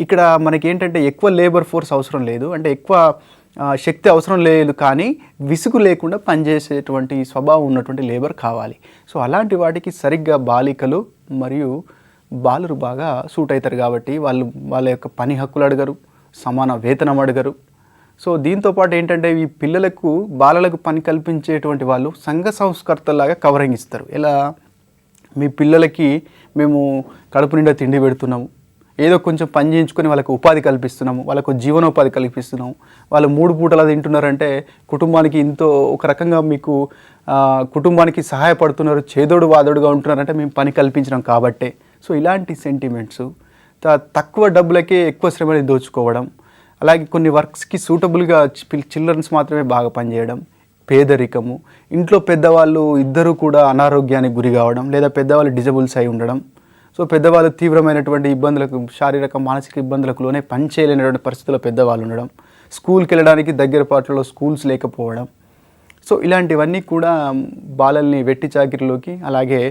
ఇక్కడ మనకేంటంటే ఎక్కువ లేబర్ ఫోర్స్ అవసరం లేదు. అంటే ఎక్కువ శక్తి అవసరం లేదు, కానీ విసుగు లేకుండా పనిచేసేటువంటి స్వభావం ఉన్నటువంటి లేబర్ కావాలి. సో అలాంటి వాటికి సరిగ్గా బాలికలు మరియు బాలురు బాగా సూట్ అవుతారు కాబట్టి వాళ్ళ యొక్క పని హక్కులు అడగరు, సమాన వేతనం అడగరు. సో దీంతో పాటు ఏంటంటే ఈ బాలలకు పని కల్పించేటువంటి వాళ్ళు సంఘ సంస్కర్తలాగా కవరింగ్ ఇస్తారు. ఎలా, మీ పిల్లలకి మేము కడుపు నిండా తిండి పెడుతున్నాము, ఏదో కొంచెం పని చేయించుకొని వాళ్ళకు ఉపాధి కల్పిస్తున్నాము, వాళ్ళకు జీవనోపాధి కల్పిస్తున్నాము, వాళ్ళు 3 పూటలా తింటున్నారంటే కుటుంబానికి ఒక రకంగా మీకు కుటుంబానికి సహాయపడుతున్నారు, చేదోడు వాదోడుగా ఉంటున్నారంటే మేము పని కల్పించినాం కాబట్టే. సో ఇలాంటి సెంటిమెంట్స్, తక్కువ డబ్బులకే ఎక్కువ శ్రమని దోచుకోవడం, అలాగే కొన్ని వర్క్స్కి సూటబుల్గా చిల్డ్రన్స్ మాత్రమే బాగా పనిచేయడం, పేదరికము, ఇంట్లో పెద్దవాళ్ళు ఇద్దరు కూడా అనారోగ్యానికి గురి కావడం, లేదా పెద్దవాళ్ళు డిజబుల్స్ అయి ఉండడం. సో పెద్దవాళ్ళు తీవ్రమైనటువంటి ఇబ్బందులకు, శారీరక మానసిక ఇబ్బందులకు లోనే పని చేయలేనటువంటి పరిస్థితుల్లో పెద్దవాళ్ళు ఉండడం, స్కూల్కి వెళ్ళడానికి దగ్గరపాట్లలో స్కూల్స్ లేకపోవడం. సో ఇలాంటివన్నీ కూడా బాలల్ని వెట్టి చాకిరిలోకి, అలాగే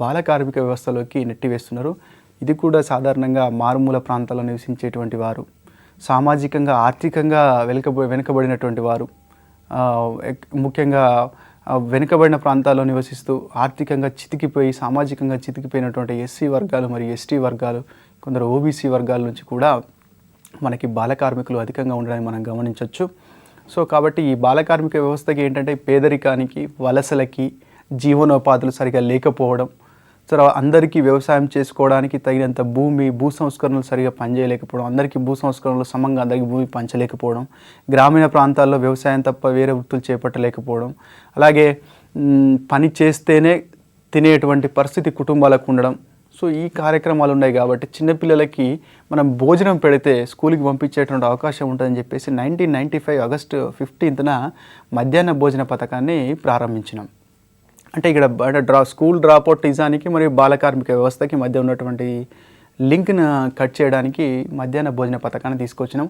బాల కార్మిక వ్యవస్థలోకి నెట్టివేస్తున్నారు. ఇది కూడా సాధారణంగా మారుమూల ప్రాంతాల్లో నివసించేటువంటి వారు, సామాజికంగా ఆర్థికంగా వెనుకబడినటువంటి వారు, ముఖ్యంగా వెనుకబడిన ప్రాంతాల్లో నివసిస్తూ ఆర్థికంగా చితికిపోయి, సామాజికంగా చితికిపోయినటువంటి ఎస్సీ వర్గాలు మరియు ఎస్టీ వర్గాలు, కొందరు ఓబీసీ వర్గాల నుంచి కూడా మనకి బాల కార్మికులు అధికంగా ఉండడాన్ని మనం గమనించవచ్చు. సో కాబట్టి ఈ బాల కార్మిక వ్యవస్థకి ఏంటంటే పేదరికానికి, వలసలకి, జీవనోపాధులు సరిగా లేకపోవడం, తర్వాత అందరికీ వ్యవసాయం చేసుకోవడానికి తగినంత భూ సంస్కరణలు సరిగా పనిచేయలేకపోవడం, అందరికీ భూ సంస్కరణలు సమంగా అందరికీ భూమి పంచలేకపోవడం, గ్రామీణ ప్రాంతాల్లో వ్యవసాయం తప్ప వేరే వృత్తులు చేపట్టలేకపోవడం, అలాగే పని చేస్తేనే తినేటువంటి పరిస్థితి కుటుంబాలకు ఉండడం. సో ఈ కార్యక్రమాలు ఉన్నాయి కాబట్టి చిన్నపిల్లలకి మనం భోజనం పెడితే స్కూల్కి పంపించేటువంటి అవకాశం ఉంటుందని చెప్పేసి 1995 ఆగస్టు 15న మధ్యాహ్న భోజన పథకాన్ని ప్రారంభించినాం. అంటే ఇక్కడ స్కూల్ డ్రాప్అవుట్ నిజానికి మరియు బాల కార్మిక వ్యవస్థకి మధ్య ఉన్నటువంటి లింక్ను కట్ చేయడానికి మధ్యాహ్న భోజన పథకాన్ని తీసుకొచ్చినాం.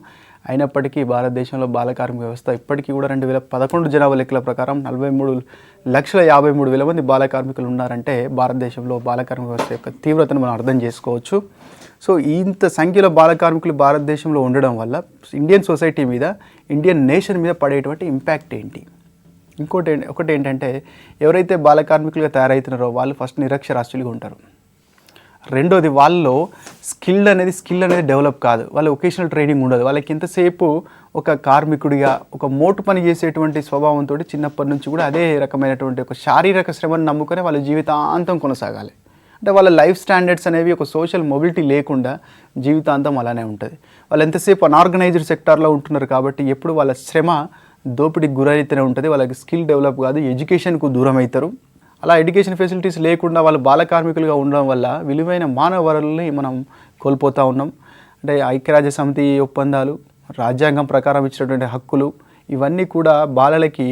అయినప్పటికీ భారతదేశంలో బాల కార్మిక వ్యవస్థ ఇప్పటికీ కూడా 2011 జనాభా లెక్కల ప్రకారం 43,53,000 మంది బాల కార్మికులు ఉన్నారంటే భారతదేశంలో బాల కార్మిక వ్యవస్థ యొక్క తీవ్రతను మనం అర్థం చేసుకోవచ్చు. సో ఇంత సంఖ్యలో బాల కార్మికులు భారతదేశంలో ఉండడం వల్ల ఇండియన్ సొసైటీ మీద, ఇండియన్ నేషన్ మీద పడేటువంటి ఇంపాక్ట్ ఏంటి? ఒకటి ఏంటంటే, ఎవరైతే బాల కార్మికులుగా తయారవుతున్నారో వాళ్ళు ఫస్ట్ నిరక్షరాస్యులుగా ఉంటారు. రెండోది, వాళ్ళలో స్కిల్ అనేది డెవలప్ కాదు. వాళ్ళ వొకేషనల్ ట్రైనింగ్ ఉండదు. వాళ్ళకి ఎంతసేపు ఒక కార్మికుడిగా, ఒక మోటు పని చేసేటువంటి స్వభావంతో చిన్నప్పటి నుంచి కూడా అదే రకమైనటువంటి ఒక శారీరక శ్రమను నమ్ముకొని వాళ్ళ జీవితాంతం కొనసాగాలి. అంటే వాళ్ళ లైఫ్ స్టాండర్డ్స్ అనేవి ఒక సోషల్ మొబిలిటీ లేకుండా జీవితాంతం అలానే ఉంటుంది. వాళ్ళు ఎంతసేపు అనార్గనైజ్డ్ సెక్టార్లో ఉంటున్నారు కాబట్టి ఎప్పుడు వాళ్ళ శ్రమ దోపిడీకి గురైతేనే ఉంటుంది. వాళ్ళకి స్కిల్ డెవలప్ కాదు, ఎడ్యుకేషన్కు దూరం అవుతారు. అలా ఎడ్యుకేషన్ ఫెసిలిటీస్ లేకుండా వాళ్ళు బాల కార్మికులుగా ఉండడం వల్ల విలువైన మానవ వనరుల్ని మనం కోల్పోతూ ఉన్నాం. అంటే ఐక్యరాజ్య సమితి ఒప్పందాలు, రాజ్యాంగం ప్రకారం ఇచ్చినటువంటి హక్కులు, ఇవన్నీ కూడా బాలలకి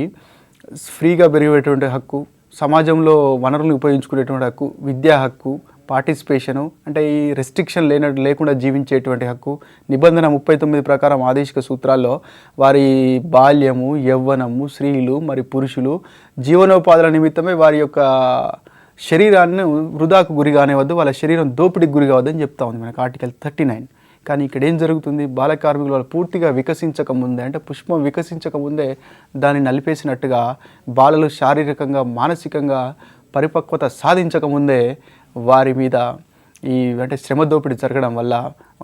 ఫ్రీగా పెరిగేటువంటి హక్కు, సమాజంలో వనరులను ఉపయోగించుకునేటువంటి హక్కు, విద్యా హక్కు, పార్టిసిపేషను, అంటే ఈ రెస్ట్రిక్షన్ లేకుండా జీవించేటువంటి హక్కు, నిబంధన 39 ప్రకారం ఆదేశిక సూత్రాల్లో వారి బాల్యము, యవ్వనము, స్త్రీలు మరి పురుషులు జీవనోపాధుల నిమిత్తమే వారి యొక్క శరీరాన్ని వృధాకు గురి కానివద్దు, వాళ్ళ శరీరం దోపిడీకి గురి కావద్దని చెప్తా ఉంది మనకు ఆర్టికల్ 39. కానీ ఇక్కడ ఏం జరుగుతుంది, బాల కార్మికులు వాళ్ళు పూర్తిగా వికసించకముందే, అంటే పుష్పం వికసించకముందే దాన్ని నలిపేసినట్టుగా బాలలు శారీరకంగా, మానసికంగా పరిపక్వత సాధించకముందే వారి మీద అంటే శ్రమ దోపిడీ జరగడం వల్ల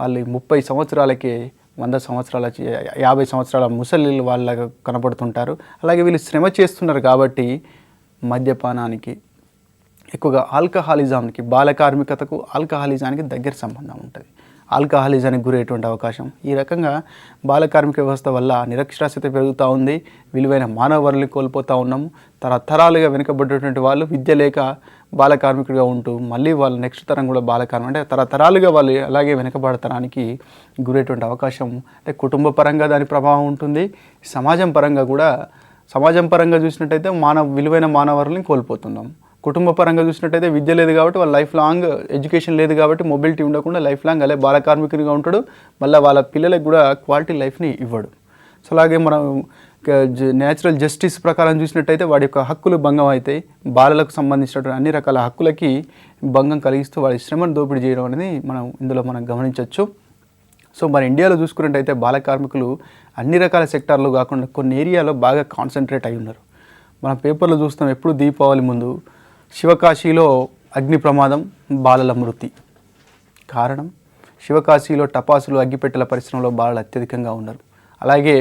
వాళ్ళు 30 సంవత్సరాలకే 100 సంవత్సరాల 50 సంవత్సరాల ముసలిళ్ళు వాళ్ళగా కనపడుతుంటారు. అలాగే వీళ్ళు శ్రమ చేస్తున్నారు కాబట్టి మద్యపానానికి, ఎక్కువగా ఆల్కహాలిజానికి, బాల కార్మికతకు ఆల్కహాలిజానికి దగ్గర సంబంధం ఉంటుంది. ఆల్కహాలిజానికి గురయ్యేటువంటి అవకాశం, ఈ రకంగా బాల కార్మిక వ్యవస్థ వల్ల నిరక్షరాస్యత పెరుగుతూ ఉంది, విలువైన మానవ వనరులు కోల్పోతూ ఉన్నాము. తరతరాలుగా వెనుకబడ్డటువంటి వాళ్ళు విద్య లేక బాల కార్మికుడిగా ఉంటూ మళ్ళీ వాళ్ళ నెక్స్ట్ తరం కూడా బాల కార్మికుడు, అంటే తరతరాలుగా వాళ్ళు అలాగే వెనుకబడతనానికి గురయ్యేటువంటి అవకాశం, అంటే కుటుంబ పరంగా దాని ప్రభావం ఉంటుంది, సమాజం పరంగా చూసినట్టయితే విలువైన మానవ వనరులను కోల్పోతున్నాం. కుటుంబ పరంగా చూసినట్టయితే విద్య లేదు కాబట్టి వాళ్ళ లైఫ్ లాంగ్ ఎడ్యుకేషన్ లేదు కాబట్టి మొబిలిటీ ఉండకుండా లైఫ్ లాంగ్ అలా బాల కార్మికునిగా ఉంటాడు. మళ్ళీ వాళ్ళ పిల్లలకు కూడా క్వాలిటీ లైఫ్ని ఇవ్వడు. సో అలాగే మనం న్యాచురల్ జస్టిస్ ప్రకారం చూసినట్టయితే వాడి యొక్క హక్కులు భంగం అవుతాయి. బాలలకు సంబంధించినటువంటి అన్ని రకాల హక్కులకి భంగం కలిగిస్తూ వాడి శ్రమను దోపిడీ చేయడం అనేది మనం ఇందులో గమనించవచ్చు. సో మన ఇండియాలో చూసుకున్నట్టయితే బాల కార్మికులు అన్ని రకాల సెక్టార్లో కాకుండా కొన్ని ఏరియాలో బాగా కాన్సన్ట్రేట్ అయి ఉన్నారు. మన పేపర్లో చూస్తాం ఎప్పుడు దీపావళి ముందు శివకాశిలో అగ్ని ప్రమాదం, బాలల మృతి. కారణం శివకాశిలో టపాసులు, అగ్గిపెట్టెల పరిశ్రమలో బాలలు అత్యధికంగా ఉన్నారు. అలాగే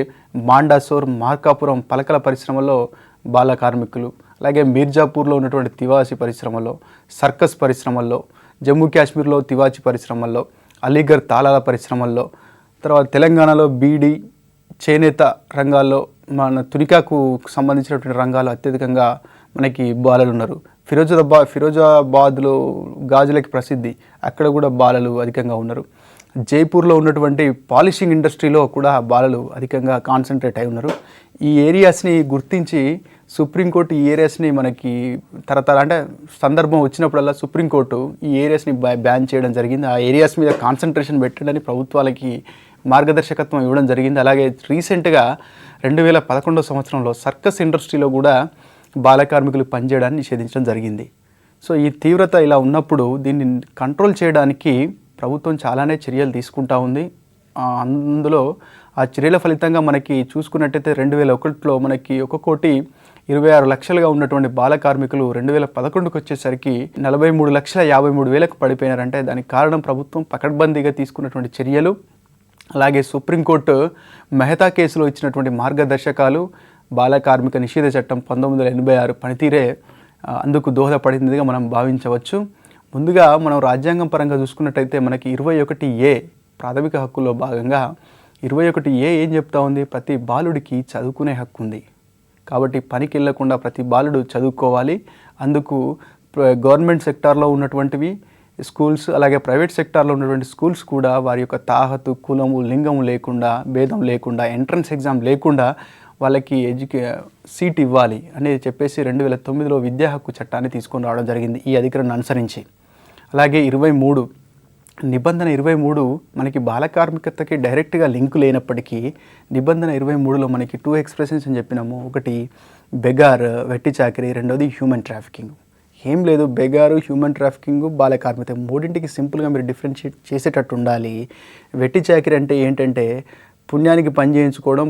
మాండాసోర్, మార్కాపురం పలకల పరిశ్రమలో బాల కార్మికులు, అలాగే మీర్జాపూర్లో ఉన్నటువంటి తివాచి పరిశ్రమలో, సర్కస్ పరిశ్రమల్లో, జమ్మూ కాశ్మీర్లో తివాచి పరిశ్రమల్లో, అలీగఢ్ తాళాల పరిశ్రమల్లో, తర్వాత తెలంగాణలో బీడీ, చేనేత రంగాల్లో, మన తునికాకు సంబంధించినటువంటి రంగాల్లో అత్యధికంగా మనకి బాలలు ఉన్నారు. ఫిరోజాబాద్లో గాజులకి ప్రసిద్ధి, అక్కడ కూడా బాలలు అధికంగా ఉన్నారు. జైపూర్లో ఉన్నటువంటి పాలిషింగ్ ఇండస్ట్రీలో కూడా బాలలు అధికంగా కాన్సన్ట్రేట్ అయి ఉన్నారు. ఈ ఏరియాస్ని గుర్తించి సుప్రీంకోర్టు ఈ ఏరియాస్ని మనకి తరతర అంటే సందర్భం వచ్చినప్పుడల్లా సుప్రీంకోర్టు ఈ ఏరియాస్ని బ్యాన్ చేయడం జరిగింది. ఆ ఏరియాస్ మీద కాన్సన్ట్రేషన్ పెట్టడానికి ప్రభుత్వాలకి మార్గదర్శకత్వం ఇవ్వడం జరిగింది. అలాగే రీసెంట్గా 2011 సంవత్సరంలో సర్కస్ ఇండస్ట్రీలో కూడా బాల కార్మికులు పనిచేయడాన్ని నిషేధించడం జరిగింది. సో ఈ తీవ్రత ఇలా ఉన్నప్పుడు దీన్ని కంట్రోల్ చేయడానికి ప్రభుత్వం చాలానే చర్యలు తీసుకుంటా ఉంది. అందులో ఆ చర్యల ఫలితంగా మనకి చూసుకున్నట్టయితే 2001లో మనకి 1,26,00,000గా ఉన్నటువంటి బాల కార్మికులు 2011కి వచ్చేసరికి 43,53,000కు పడిపోయినారంటే దానికి కారణం ప్రభుత్వం పకడ్బందీగా తీసుకున్నటువంటి చర్యలు, అలాగే సుప్రీంకోర్టు మెహతా కేసులో ఇచ్చినటువంటి మార్గదర్శకాలు, బాల కార్మిక నిషేధ చట్టం 1986 పనితీరే అందుకు దోహదపడిందిగా మనం భావించవచ్చు. ముందుగా మనం రాజ్యాంగం పరంగా చూసుకున్నట్టయితే మనకి 21A ప్రాథమిక హక్కుల్లో భాగంగా 21A ఏం చెప్తా ఉంది, ప్రతి బాలుడికి చదువుకునే హక్కు ఉంది. కాబట్టి పనికి వెళ్ళకుండా ప్రతి బాలుడు చదువుకోవాలి. అందుకు గవర్నమెంట్ సెక్టార్లో ఉన్నటువంటివి స్కూల్స్, అలాగే ప్రైవేట్ సెక్టార్లో ఉన్నటువంటి స్కూల్స్ కూడా వారి యొక్క తాహతు, కులము, లింగము లేకుండా, భేదం లేకుండా, ఎంట్రన్స్ ఎగ్జామ్ లేకుండా వాళ్ళకి సీట్ ఇవ్వాలి అనేది చెప్పేసి 2009లో విద్యా హక్కు చట్టాన్ని తీసుకొని రావడం జరిగింది ఈ అధికరణను అనుసరించి. అలాగే నిబంధన 23 మనకి బాల కార్మికతకి డైరెక్ట్గా లింకు లేనప్పటికీ నిబంధన 23లో మనకి 2 ఎక్స్ప్రెషన్స్ అని చెప్పినాము. ఒకటి బెగార్, వెట్టి చాకరీ, రెండోది హ్యూమన్ ట్రాఫికింగ్. ఏం లేదు, బెగారు, హ్యూమన్ ట్రాఫికింగ్, బాల కార్మికత మూడింటికి సింపుల్గా మీరు డిఫరెన్షియేట్ చేసేటట్టు ఉండాలి. వెట్టి చాకరీ అంటే ఏంటంటే పుణ్యానికి పని చేయించుకోవడం,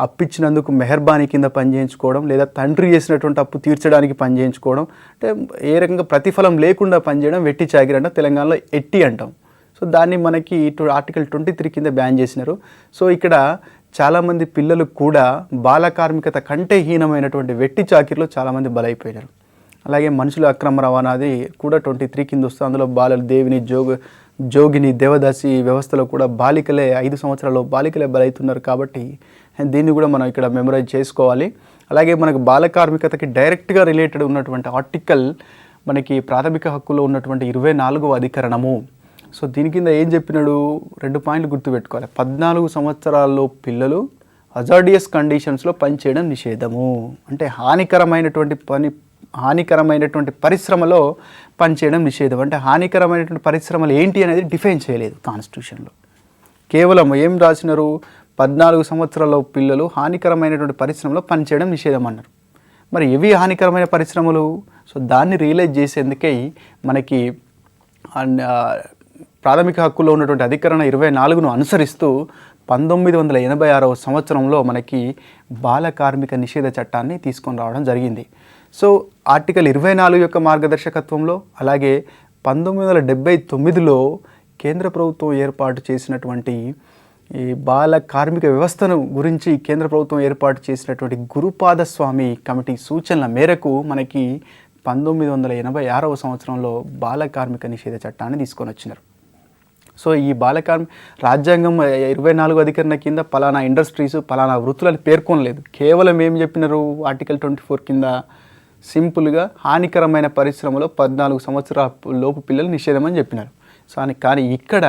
అప్పిచ్చినందుకు మెహర్బానీ కింద పని చేయించుకోవడం, లేదా తండ్రి చేసినటువంటి అప్పు తీర్చడానికి పని చేయించుకోవడం, అంటే ఏ రకంగా ప్రతిఫలం లేకుండా పనిచేయడం వెట్టి చాకరీ అంటే తెలంగాణలో ఎట్టి అంటాం. సో దాన్ని మనకి ఆర్టికల్ 23 కింద బ్యాన్ చేసినారు. సో ఇక్కడ చాలామంది పిల్లలు కూడా బాల కార్మికత కంటే హీనమైనటువంటి వెట్టి చాకరీలో చాలామంది బలైపోయినారు. అలాగే మనుషుల అక్రమ రవాణాది కూడా 23 కింద వస్తుంది. అందులో బాలలు, దేవిని, జోగిని, దేవదాసి వ్యవస్థలో కూడా బాలికలే 5 సంవత్సరాలు బాలికలే బలవుతున్నారు. కాబట్టి దీన్ని కూడా మనం ఇక్కడ మెమరైజ్ చేసుకోవాలి. అలాగే మనకు బాల కార్మికతకి డైరెక్ట్గా రిలేటెడ్ ఉన్నటువంటి ఆర్టికల్ మనకి ప్రాథమిక హక్కులో ఉన్నటువంటి 24వ అధికరణము. సో దీని కింద ఏం చెప్పినాడు, 2 పాయింట్లు గుర్తుపెట్టుకోవాలి. 14 సంవత్సరాల్లో పిల్లలు హజార్డియస్ కండిషన్స్లో పనిచేయడం నిషేధము. అంటే హానికరమైనటువంటి పరిశ్రమలో పనిచేయడం నిషేధం. అంటే హానికరమైనటువంటి పరిశ్రమలు ఏంటి అనేది డిఫైన్ చేయలేదు కాన్స్టిట్యూషన్లో. కేవలం ఏం రాసినారు, 14 సంవత్సరాల పిల్లలు హానికరమైనటువంటి పరిశ్రమలో పనిచేయడం నిషేధం అన్నారు. మరి ఇవి హానికరమైన పరిశ్రమలు. సో దాన్ని రియలైజ్ చేసేందుకే మనకి ప్రాథమిక హక్కులో ఉన్నటువంటి అధికరణ 24ను అనుసరిస్తూ 1986వ సంవత్సరంలో మనకి బాల కార్మిక నిషేధ చట్టాన్ని తీసుకొని రావడం జరిగింది. సో ఆర్టికల్ 24 యొక్క మార్గదర్శకత్వంలో, అలాగే 1979లో కేంద్ర ప్రభుత్వం ఏర్పాటు చేసినటువంటి ఈ బాల కార్మిక వ్యవస్థను గురించి కేంద్ర ప్రభుత్వం ఏర్పాటు చేసినటువంటి గురుపాదస్వామి కమిటీ సూచనల మేరకు మనకి 1986వ సంవత్సరంలో బాల కార్మిక నిషేధ చట్టాన్ని తీసుకొని వచ్చినారు. సో ఈ రాజ్యాంగం 24 అధికరణ కింద పలానా ఇండస్ట్రీస్, పలానా వృత్తులను పేర్కొనలేదు. కేవలం ఏం చెప్పినారు, ఆర్టికల్ 24 కింద సింపుల్గా హానికరమైన పరిశ్రమలో 14 సంవత్సరాల లోపు పిల్లలు నిషేధం అని చెప్పినారు. సో కానీ ఇక్కడ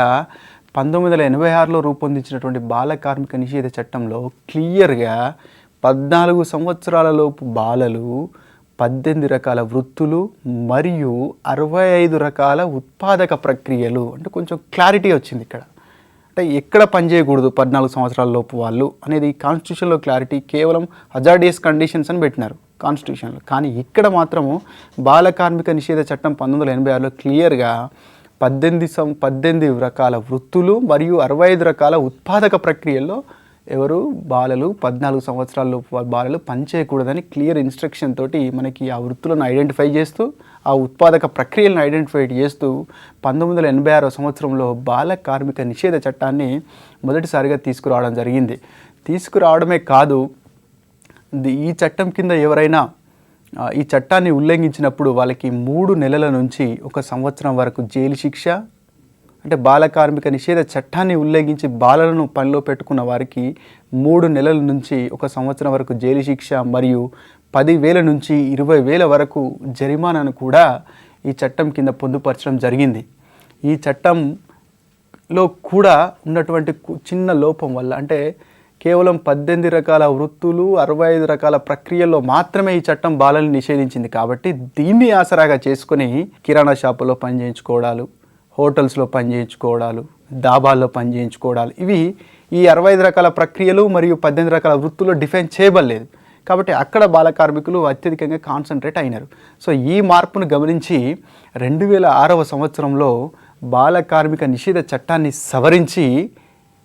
1986లో రూపొందించినటువంటి బాల కార్మిక నిషేధ చట్టంలో క్లియర్గా 14 సంవత్సరాల లోపు బాలలు 18 రకాల వృత్తులు మరియు 65 రకాల ఉత్పాదక ప్రక్రియలు, అంటే కొంచెం క్లారిటీ వచ్చింది ఇక్కడ. అంటే ఎక్కడ పనిచేయకూడదు 14 సంవత్సరాల లోపు వాళ్ళు అనేది కాన్స్టిట్యూషన్లో క్లారిటీ. కేవలం హజార్డియస్ కండిషన్స్ అని పెట్టినారు కాన్స్టిట్యూషన్లో. కానీ ఇక్కడ మాత్రము బాల కార్మిక నిషేధ చట్టం 1986లో క్లియర్గా 18 రకాల వృత్తులు మరియు 65 రకాల ఉత్పాదక ప్రక్రియల్లో ఎవరు బాలలు 14 సంవత్సరాల బాలలు పనిచేయకూడదని క్లియర్ ఇన్స్ట్రక్షన్ తోటి మనకి ఆ వృత్తులను ఐడెంటిఫై చేస్తూ ఆ ఉత్పాదక ప్రక్రియలను ఐడెంటిఫై చేస్తూ 1986 సంవత్సరంలో బాల కార్మిక నిషేధ చట్టాన్ని మొదటిసారిగా తీసుకురావడం జరిగింది. తీసుకురావడమే కాదు, ఈ చట్టం కింద ఎవరైనా ఈ చట్టాన్ని ఉల్లంఘించినప్పుడు వాళ్ళకి 3 నెలల నుంచి 1 సంవత్సరం వరకు జైలు శిక్ష, అంటే బాల కార్మిక నిషేధ చట్టాన్ని ఉల్లంఘించి బాలలను పనిలో పెట్టుకున్న వారికి 3 నెలల నుంచి 1 సంవత్సరం వరకు జైలు శిక్ష మరియు 10,000 నుంచి 20,000 వరకు జరిమానాను కూడా ఈ చట్టం కింద పొందుపరచడం జరిగింది. ఈ చట్టంలో కూడా ఉన్నటువంటి చిన్న లోపం వల్ల, అంటే కేవలం 18 రకాల వృత్తులు 65 రకాల ప్రక్రియల్లో మాత్రమే ఈ చట్టం బాలలను నిషేధించింది. కాబట్టి దీన్ని ఆసరాగా చేసుకొని కిరాణా షాపులో పనిచేయించుకోవడాలు, హోటల్స్లో పనిచేయించుకోవడాలు, దాబాల్లో పనిచేయించుకోవడాలు, ఇవి ఈ 65 రకాల ప్రక్రియలు మరియు 18 రకాల వృత్తుల్లో డిఫైన్ చేయబడలేదు. కాబట్టి అక్కడ బాల కార్మికులు అత్యధికంగా కాన్సన్ట్రేట్ అయినారు. సో ఈ మార్పును గమనించి 2006వ సంవత్సరంలో బాల కార్మిక నిషేధ చట్టాన్ని సవరించి,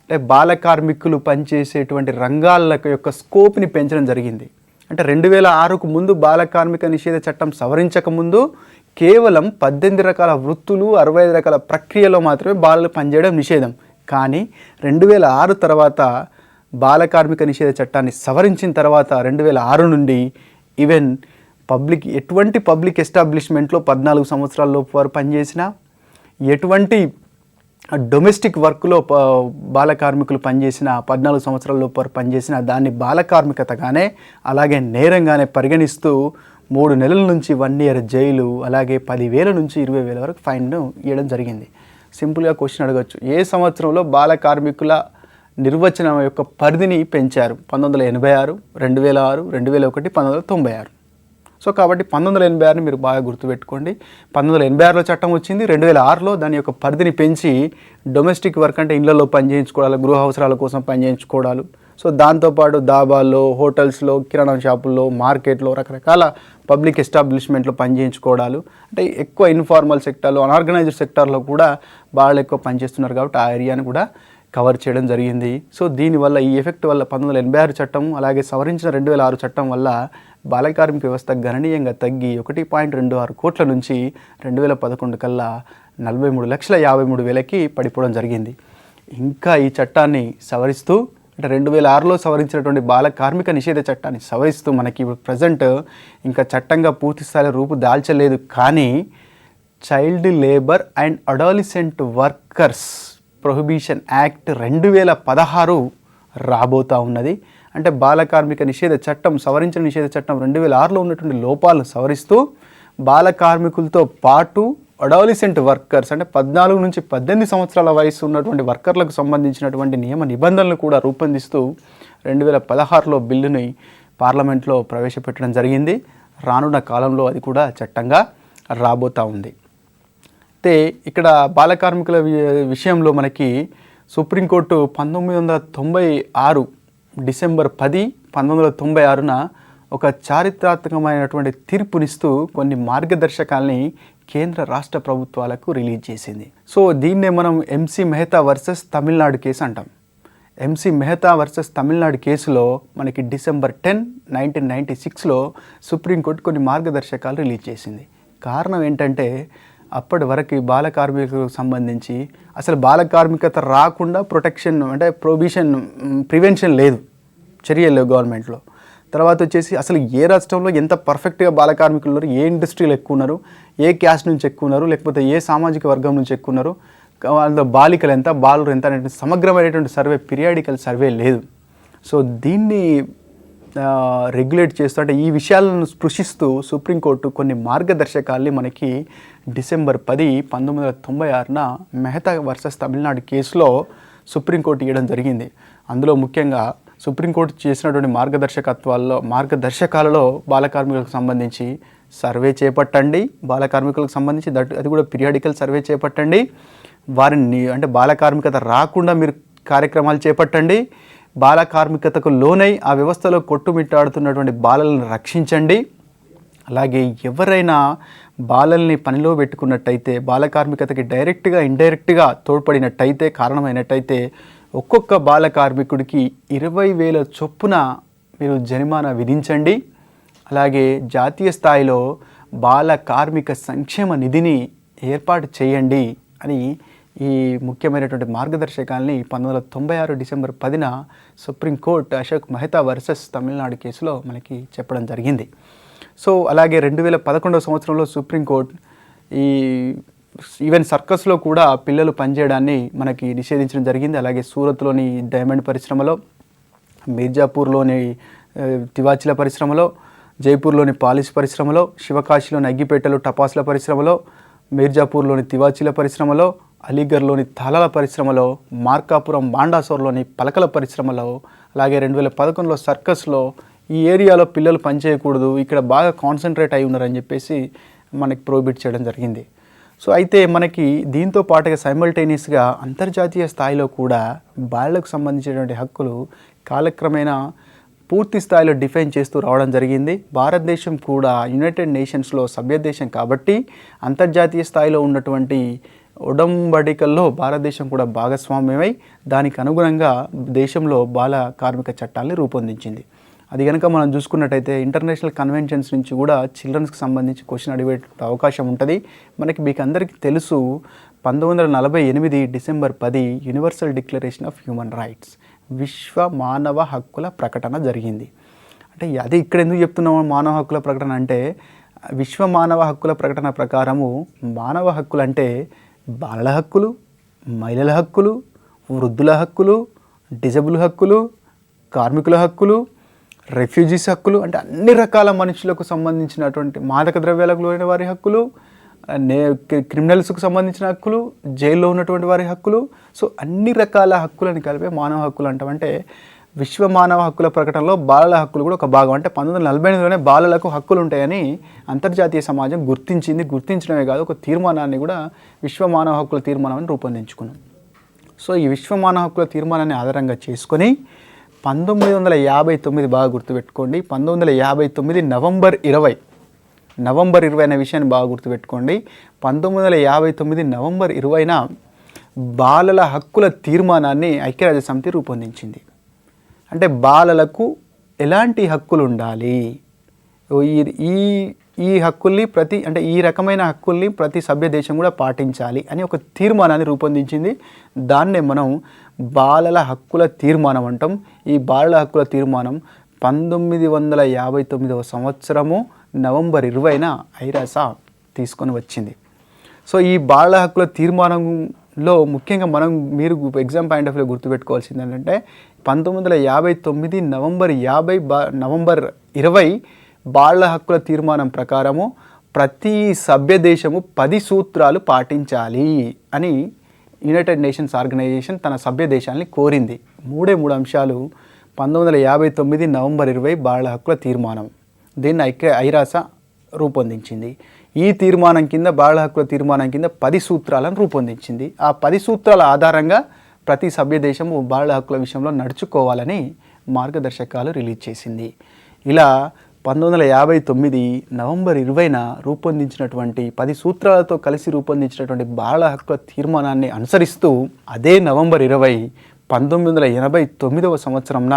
అంటే బాల కార్మికులు పనిచేసేటువంటి రంగాల యొక్క స్కోప్ని పెంచడం జరిగింది. అంటే 2006కు ముందు బాల కార్మిక నిషేధ చట్టం సవరించకముందు కేవలం 18 రకాల వృత్తులు 65 రకాల ప్రక్రియలో మాత్రమే బాలలు పనిచేయడం నిషేధం. కానీ 2006 తర్వాత బాల కార్మిక నిషేధ చట్టాన్ని సవరించిన తర్వాత 2006 నుండి ఈవెన్ ఎటువంటి పబ్లిక్ ఎస్టాబ్లిష్మెంట్లో 14 సంవత్సరాల లోపు వారు పనిచేసినా, ఎటువంటి డొమెస్టిక్ వర్క్లో బాల కార్మికులు పనిచేసిన 14 సంవత్సరాల లోపు వారు పనిచేసిన దాన్ని బాల కార్మికతగానే అలాగే నేరంగానే పరిగణిస్తూ 3 నెలల నుంచి 1 ఇయర్ జైలు, అలాగే 10,000 నుంచి 20,000 వరకు ఫైన్ను ఇవ్వడం జరిగింది. సింపుల్గా క్వశ్చన్ అడగచ్చు, ఏ సంవత్సరంలో బాల కార్మికుల నిర్వచనం యొక్క పరిధిని పెంచారు? 1986, 2006, 2001, 1996. సో కాబట్టి 1986ని మీరు బాగా గుర్తుపెట్టుకోండి. 1986లో చట్టం వచ్చింది, 2006లో దాని యొక్క పరిధిని పెంచి డొమెస్టిక్ వర్క్ అంటే ఇళ్లలో పనిచేయించుకోవడాలు, గృహ అవసరాల కోసం పనిచేయించుకోవడాలు, సో దాంతోపాటు దాబాల్లో, హోటల్స్లో, కిరాణా షాపుల్లో, మార్కెట్లో, రకరకాల పబ్లిక్ ఎస్టాబ్లిష్మెంట్లో పనిచేయించుకోవడాలు, అంటే ఎక్కువ ఇన్ఫార్మల్ సెక్టార్లో, అన్ఆర్గనైజ్డ్ సెక్టార్లో కూడా బాగా ఎక్కువ పనిచేస్తున్నారు కాబట్టి ఆ ఏరియాని కూడా కవర్ చేయడం జరిగింది. సో దీనివల్ల ఈ ఎఫెక్ట్ వల్ల 1986 చట్టం అలాగే సవరించిన 2006 చట్టం వల్ల బాల కార్మిక వ్యవస్థ గణనీయంగా తగ్గి 1.26 కోట్ల నుంచి 2011 కల్లా 43,53,000కి పడిపోవడం జరిగింది. ఇంకా ఈ చట్టాన్ని సవరిస్తూ, అంటే 2006లో సవరించినటువంటి బాల కార్మిక నిషేధ చట్టాన్ని సవరిస్తూ మనకి ప్రజెంట్ ఇంకా చట్టంగా పూర్తి స్థాయిలో రూపు దాల్చలేదు. కానీ child labour and adolescent workers prohibition act 2016 రాబోతూ ఉన్నది. అంటే బాల కార్మిక నిషేధ చట్టం, సవరించిన నిషేధ చట్టం 2006లో ఉన్నటువంటి లోపాలను సవరిస్తూ బాల కార్మికులతో పాటు అడాలసెంట్ వర్కర్స్ అంటే 14 నుంచి 18 సంవత్సరాల వయసు ఉన్నటువంటి వర్కర్లకు సంబంధించినటువంటి నియమ నిబంధనలు కూడా రూపొందిస్తూ 2016లో బిల్లుని పార్లమెంట్లో ప్రవేశపెట్టడం జరిగింది. రానున్న కాలంలో అది కూడా చట్టంగా రాబోతూ ఉంది. అయితే ఇక్కడ బాల కార్మికుల విషయంలో మనకి సుప్రీంకోర్టు 1996 డిసెంబర్ 10, 1996న ఒక చారిత్రాత్మకమైనటువంటి తీర్పునిస్తూ కొన్ని మార్గదర్శకాల్ని కేంద్ర రాష్ట్ర ప్రభుత్వాలకు రిలీజ్ చేసింది. సో దీన్నే మనం MC Mehta versus Tamil Nadu case అంటాం. ఎంసీ మెహతా వర్సెస్ తమిళనాడు కేసులో మనకి డిసెంబర్ 10, 1996లో సుప్రీంకోర్టు కొన్ని మార్గదర్శకాలు రిలీజ్ చేసింది. కారణం ఏంటంటే అప్పటి వరకు బాల కార్మికులకు సంబంధించి అసలు బాల కార్మికత రాకుండా ప్రొటెక్షన్ అంటే ప్రివెన్షన్ లేదు, చర్యలు లేవు గవర్నమెంట్లో. తర్వాత వచ్చేసి అసలు ఏ రాష్ట్రంలో ఎంత పర్ఫెక్ట్గా బాల కార్మికులు ఉన్నారు, ఏ ఇండస్ట్రీలు ఎక్కువ ఉన్నారు, ఏ క్యాస్ట్ నుంచి ఎక్కువ ఉన్నారు, లేకపోతే ఏ సామాజిక వర్గం నుంచి ఎక్కువ ఉన్నారు, అందులో బాలికలు ఎంత, బాలురు ఎంత అనేటువంటి సమగ్రమైనటువంటి సర్వే, పీరియాడికల్ సర్వే లేదు. సో దీన్ని రెగ్యులేట్ చేస్తూ, అంటే ఈ విషయాలను స్పృశిస్తూ సుప్రీంకోర్టు కొన్ని మార్గదర్శకాల్ని మనకి డిసెంబర్ 10, 1996న మెహతా వర్సెస్ తమిళనాడు కేసులో సుప్రీంకోర్టు ఇవ్వడం జరిగింది. అందులో ముఖ్యంగా సుప్రీంకోర్టు చేసినటువంటి మార్గదర్శకాలలో బాల కార్మికులకు సంబంధించి సర్వే చేపట్టండి, బాల కార్మికులకు సంబంధించి అది కూడా పీరియాడికల్ సర్వే చేపట్టండి, వారిని అంటే బాల కార్మికత రాకుండా మీరు కార్యక్రమాలు చేపట్టండి, బాల కార్మికతకు లోనై ఆ వ్యవస్థలో కొట్టుమిట్టాడుతున్నటువంటి బాలలను రక్షించండి, అలాగే ఎవరైనా బాలల్ని పనిలో పెట్టుకున్నట్టయితే, బాల కార్మికతకి డైరెక్ట్గా ఇండైరెక్ట్గా తోడ్పడినట్టయితే, కారణమైనట్టయితే ఒక్కొక్క బాల కార్మికుడికి 20,000 చొప్పున మీరు జరిమానా విధించండి. అలాగే జాతీయ స్థాయిలో బాల కార్మిక సంక్షేమ నిధిని ఏర్పాటు చేయండి అని ఈ ముఖ్యమైనటువంటి మార్గదర్శకాల్ని 1996 డిసెంబర్ 10న సుప్రీంకోర్టు అశోక్ మెహతా వర్సెస్ తమిళనాడు కేసులో మనకి చెప్పడం జరిగింది. సో అలాగే 2011 సంవత్సరంలో సుప్రీంకోర్టు ఈవెన్ సర్కస్లో కూడా పిల్లలు పనిచేయడాన్ని మనకి నిషేధించడం జరిగింది. అలాగే సూరత్లోని డైమండ్ పరిశ్రమలో, మీర్జాపూర్లోని తివాచీల పరిశ్రమలో, జైపూర్లోని పాలిష్ పరిశ్రమలో, శివకాశిలోని అగ్గిపేటలో టపాసుల పరిశ్రమలో, మీర్జాపూర్లోని తివాచీల పరిశ్రమలో, అలీగర్లోని తాళాల పరిశ్రమలో, మార్కాపురం బాండాసోర్లోని పలకల పరిశ్రమలో, అలాగే 2011లో సర్కస్లో ఈ ఏరియాలో పిల్లలు పనిచేయకూడదు, ఇక్కడ బాగా కాన్సన్ట్రేట్ అయి ఉన్నారని చెప్పేసి మనకి ప్రోహిబిట్ చేయడం జరిగింది. సో అయితే మనకి దీంతో పాటుగా సైమల్టేనియస్గా అంతర్జాతీయ స్థాయిలో కూడా బాలలకు సంబంధించినటువంటి హక్కులు కాలక్రమేణా పూర్తి స్థాయిలో డిఫైన్ చేస్తూ రావడం జరిగింది. భారతదేశం కూడా యునైటెడ్ నేషన్స్లో సభ్యదేశం కాబట్టి అంతర్జాతీయ స్థాయిలో ఉన్నటువంటి ఒడంబడికల్లో భారతదేశం కూడా భాగస్వామ్యమై దానికి అనుగుణంగా దేశంలో బాల కార్మిక చట్టాన్ని రూపొందించింది. అది కనుక మనం చూసుకున్నట్టయితే ఇంటర్నేషనల్ కన్వెన్షన్స్ నుంచి కూడా చిల్డ్రన్స్కి సంబంధించి క్వశ్చన్ అడిగే అవకాశం ఉంటుంది. మీకు అందరికీ తెలుసు 1948 December 10 universal declaration of human rights, విశ్వ మానవ హక్కుల ప్రకటన జరిగింది. అంటే అది ఇక్కడ ఎందుకు చెప్తున్నాము మానవ హక్కుల ప్రకటన అంటే, విశ్వ మానవ హక్కుల ప్రకటన ప్రకారము మానవ హక్కులు అంటే బాలల హక్కులు, మహిళల హక్కులు, వృద్ధుల హక్కులు, డిజబుల్ హక్కులు, కార్మికుల హక్కులు, రెఫ్యూజీస్ హక్కులు, అంటే అన్ని రకాల మనుషులకు సంబంధించినటువంటి మాదక ద్రవ్యాలకు లోని వారి హక్కులు, క్రిమినల్స్కు సంబంధించిన హక్కులు, జైల్లో ఉన్నటువంటి వారి హక్కులు. సో అన్ని రకాల హక్కులను కలిపే మానవ హక్కులు అంటామంటే విశ్వ మానవ హక్కుల ప్రకటనలో బాలల హక్కులు కూడా ఒక భాగం. అంటే 1948లోనే బాలలకు హక్కులు ఉంటాయని అంతర్జాతీయ సమాజం గుర్తించడమే కాదు, ఒక తీర్మానాన్ని కూడా విశ్వ మానవ హక్కుల తీర్మానాన్ని రూపొందించుకున్నాం. సో ఈ విశ్వ మానవ హక్కుల తీర్మానాన్ని ఆధారంగా చేసుకొని 1959 బాగా గుర్తుపెట్టుకోండి, 1959 నవంబర్ 20 అనే విషయాన్ని బాగా గుర్తుపెట్టుకోండి. 1959 నవంబర్ 20న బాలల హక్కుల తీర్మానాన్ని ఐక్యరాజ్య సమితి రూపొందించింది. అంటే బాలలకు ఎలాంటి హక్కులు ఉండాలి, ఈ హక్కుల్ని ఈ రకమైన హక్కుల్ని ప్రతి సభ్య దేశం కూడా పాటించాలి అని ఒక తీర్మానాన్ని రూపొందించింది. దాన్నే మనం బాలల హక్కుల తీర్మానం అంటాం. ఈ బాలల హక్కుల తీర్మానం 1959 సంవత్సరము నవంబర్ 20న ఐరాస తీసుకొని వచ్చింది. సో ఈ బాలల హక్కుల తీర్మానంలో ముఖ్యంగా మీరు ఎగ్జామ్ పాయింట్ ఆఫ్ వ్యూ గుర్తుపెట్టుకోవాల్సింది ఏంటంటే 1959 నవంబర్ 20 బాలల హక్కుల తీర్మానం ప్రకారము ప్రతి సభ్య దేశము 10 సూత్రాలు పాటించాలి అని యునైటెడ్ నేషన్స్ ఆర్గనైజేషన్ తన సభ్య దేశాలని కోరింది. 3 అంశాలు 1959 నవంబర్ 20 బాలల హక్కుల తీర్మానం. దీన్ని ఐరాస రూపొందించింది. ఈ తీర్మానం కింద బాలల హక్కుల తీర్మానం కింద 10 సూత్రాలను రూపొందించింది. ఆ 10 సూత్రాల ఆధారంగా ప్రతి సభ్య దేశము బాలల హక్కుల విషయంలో నడుచుకోవాలని మార్గదర్శకాలు రిలీజ్ చేసింది. ఇలా 1959 నవంబర్ 20న రూపొందించినటువంటి 10 సూత్రాలతో కలిసి రూపొందించినటువంటి బాలల హక్కుల తీర్మానాన్ని అనుసరిస్తూ అదే నవంబర్ 20 1989 సంవత్సరంన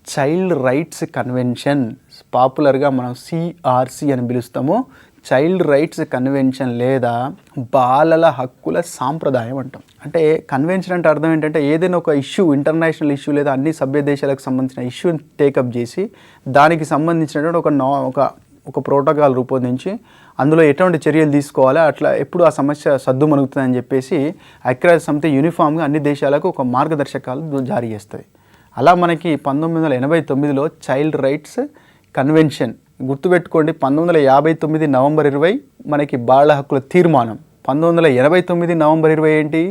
చైల్డ్ రైట్స్ కన్వెన్షన్, పాపులర్గా మనం సిఆర్సి అని పిలుస్తాము, చైల్డ్ రైట్స్ కన్వెన్షన్ లేదా బాలల హక్కుల సాంప్రదాయం అంటాం. అంటే కన్వెన్షన్ అంటే అర్థం ఏంటంటే ఏదైనా ఒక ఇష్యూ, ఇంటర్నేషనల్ ఇష్యూ లేదా అన్ని సభ్య దేశాలకు సంబంధించిన ఇష్యూని టేకప్ చేసి దానికి సంబంధించినటువంటి ఒక ప్రోటోకాల్ రూపొందించి అందులో ఎటువంటి చర్యలు తీసుకోవాలో అట్లా ఎప్పుడు ఆ సమస్య సద్దుమణుగుతుందని చెప్పేసి ఐక్యరాజ్య సమితి యూనిఫామ్గా అన్ని దేశాలకు ఒక మార్గదర్శకాలు జారీ చేస్తుంది. అలా మనకి 1989లో చైల్డ్ రైట్స్ కన్వెన్షన్ గుర్తుపెట్టుకోండి. 1959 నవంబర్ 20 మనకి బాలల హక్కుల తీర్మానం, 1989 నవంబర్ 20 ఏంటి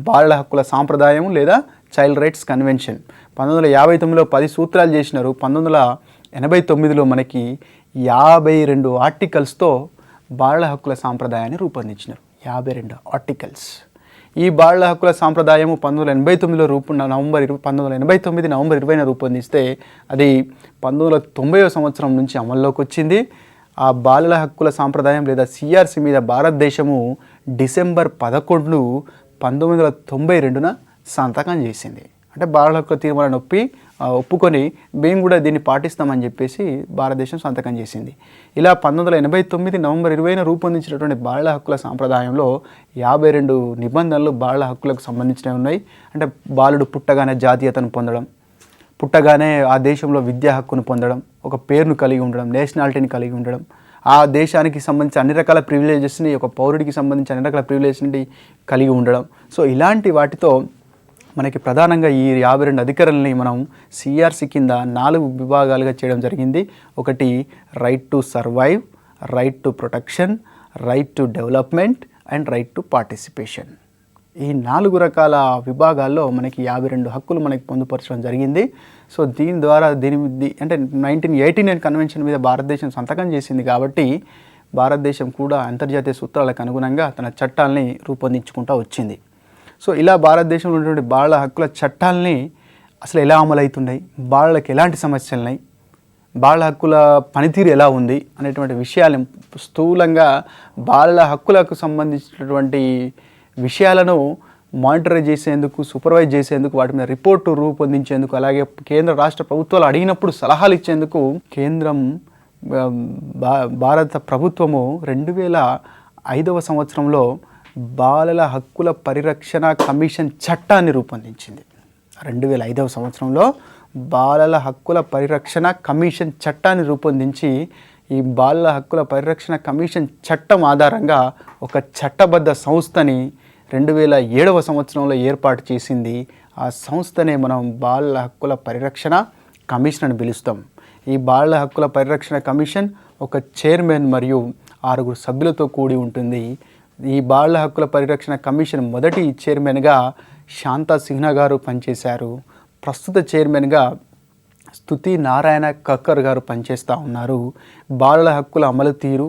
బాలల హక్కుల సాంప్రదాయం లేదా చైల్డ్ రైట్స్ కన్వెన్షన్. 1959లో 10 సూత్రాలు చేసినారు. 1989లో మనకి 52 ఆర్టికల్స్తో బాలల హక్కుల సాంప్రదాయాన్ని రూపొందించినారు. 52 ఆర్టికల్స్. ఈ బాలల హక్కుల సాంప్రదాయము 1989 నవంబర్ 20న రూపొందిస్తే అది 1990 సంవత్సరం నుంచి అమల్లోకి వచ్చింది. ఆ బాలల హక్కుల సాంప్రదాయం లేదా సిఆర్సి మీద భారతదేశము డిసెంబర్ 11 1992న సంతకం చేసింది. అంటే బాలల హక్కుల తీర్మానాన్ని ఒప్పుకొని మేము కూడా దీన్ని పాటిస్తామని చెప్పేసి భారతదేశం సంతకం చేసింది. ఇలా 1989 నవంబర్ 20న రూపొందించినటువంటి బాలల హక్కుల సాంప్రదాయంలో 52 నిబంధనలు బాలల హక్కులకు సంబంధించినవి ఉన్నాయి. అంటే బాలుడు పుట్టగానే జాతీయతను పొందడం, పుట్టగానే ఆ దేశంలో విద్యా హక్కును పొందడం, ఒక పేరును కలిగి ఉండడం, నేషనాలిటీని కలిగి ఉండడం, ఆ దేశానికి సంబంధించి అన్ని రకాల ప్రివిలేజెస్ని, ఒక పౌరుడికి సంబంధించి అన్ని రకాల ప్రివిలేజెస్ని కలిగి ఉండడం. సో ఇలాంటి వాటితో మనకి ప్రధానంగా ఈ 52 అధికారాలని మనం సిఆర్సి కింద 4 విభాగాలుగా చేయడం జరిగింది. ఒకటి right to survive, right to protection, right to development and right to participation. ఈ 4 రకాల విభాగాల్లో మనకి 52 హక్కులు మనకి పొందుపరచడం జరిగింది. సో దీని ద్వారా అంటే 1989 కన్వెన్షన్ మీద భారతదేశం సంతకం చేసింది కాబట్టి భారతదేశం కూడా అంతర్జాతీయ సూత్రాలకు అనుగుణంగా తన చట్టాలని రూపొందించుకుంటూ వచ్చింది. సో ఇలా భారతదేశంలో ఉన్నటువంటి బాలల హక్కుల చట్టాలని అసలు ఎలా అమలవుతున్నాయి, బాలలకు ఎలాంటి సమస్యలు ఉన్నాయి, బాలల హక్కుల పనితీరు ఎలా ఉంది అనేటువంటి విషయాలు స్థూలంగా బాలల హక్కులకు సంబంధించినటువంటి విషయాలను మానిటరైజ్ చేసేందుకు, సూపర్వైజ్ చేసేందుకు, వాటి మీద రిపోర్టు రూపొందించేందుకు, అలాగే కేంద్ర రాష్ట్ర ప్రభుత్వాలు అడిగినప్పుడు సలహాలు ఇచ్చేందుకు కేంద్రం భారత ప్రభుత్వము 2005వ సంవత్సరంలో బాలల హక్కుల పరిరక్షణ కమిషన్ చట్టాన్ని రూపొందించింది. 2005వ సంవత్సరంలో బాలల హక్కుల పరిరక్షణ కమిషన్ చట్టాన్ని రూపొందించి ఈ బాలల హక్కుల పరిరక్షణ కమిషన్ చట్టం ఆధారంగా ఒక చట్టబద్ధ సంస్థని 2007వ సంవత్సరంలో ఏర్పాటు చేసింది. ఆ సంస్థనే మనం బాలల హక్కుల పరిరక్షణ కమిషన్ అని పిలుస్తాం. ఈ బాలల హక్కుల పరిరక్షణ కమిషన్ ఒక చైర్మన్ మరియు 6 సభ్యులతో కూడి ఉంటుంది. ఈ బాలల హక్కుల పరిరక్షణ కమిషన్ మొదటి చైర్మన్గా శాంతా సిన్హా గారు పనిచేశారు. ప్రస్తుత చైర్మన్గా స్తుతి నారాయణ కక్కర్ గారు పనిచేస్తూ ఉన్నారు. బాలల హక్కుల అమలు తీరు,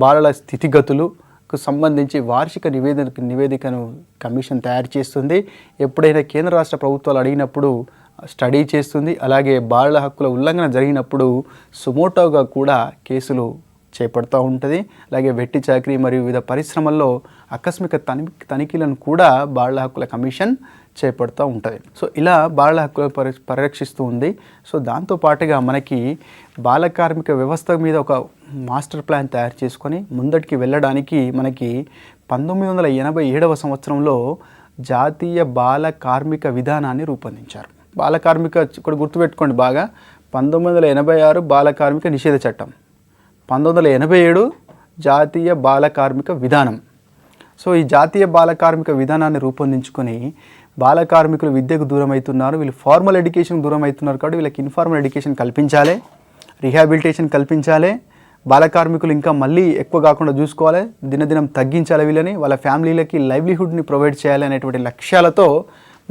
బాలల స్థితిగతులకు సంబంధించి వార్షిక నివేదికను కమిషన్ తయారు చేస్తుంది. ఎప్పుడైనా కేంద్ర రాష్ట్ర ప్రభుత్వాలు అడిగినప్పుడు స్టడీ చేస్తుంది. అలాగే బాలల హక్కుల ఉల్లంఘన జరిగినప్పుడు సుమోటోగా కూడా కేసులు చేపడుతూ ఉంటుంది. అలాగే వెట్టి చాకరీ మరియు వివిధ పరిశ్రమల్లో ఆకస్మిక తనిఖీలను కూడా బాలల హక్కుల కమిషన్ చేపడుతూ ఉంటుంది. సో ఇలా బాలల హక్కులు పరిరక్షిస్తూ ఉంది. సో దాంతోపాటుగా మనకి బాల కార్మిక వ్యవస్థ మీద ఒక మాస్టర్ ప్లాన్ తయారు చేసుకొని ముందటికి వెళ్ళడానికి మనకి 1987వ సంవత్సరంలో జాతీయ బాల కార్మిక విధానాన్ని రూపొందించారు. బాల కార్మిక ఇక్కడ గుర్తుపెట్టుకోండి బాగా, 1986 బాల కార్మిక నిషేధ చట్టం, 1987 జాతీయ బాల కార్మిక విధానం. సో ఈ జాతీయ బాల కార్మిక విధానాన్ని రూపొందించుకొని బాల కార్మికులు విద్యకు దూరం అవుతున్నారు, వీళ్ళు ఫార్మల్ ఎడ్యుకేషన్కి దూరం అవుతున్నారు కాబట్టి వీళ్ళకి ఇన్ఫార్మల్ ఎడ్యుకేషన్ కల్పించాలి, రిహాబిలిటేషన్ కల్పించాలి, బాల కార్మికులు ఇంకా మళ్ళీ ఎక్కువ కాకుండా చూసుకోవాలి, దినదినం తగ్గించాలి, వీళ్ళని వాళ్ళ ఫ్యామిలీలకి లైవ్లీహుడ్ని ప్రొవైడ్ చేయాలి అనేటువంటి లక్ష్యాలతో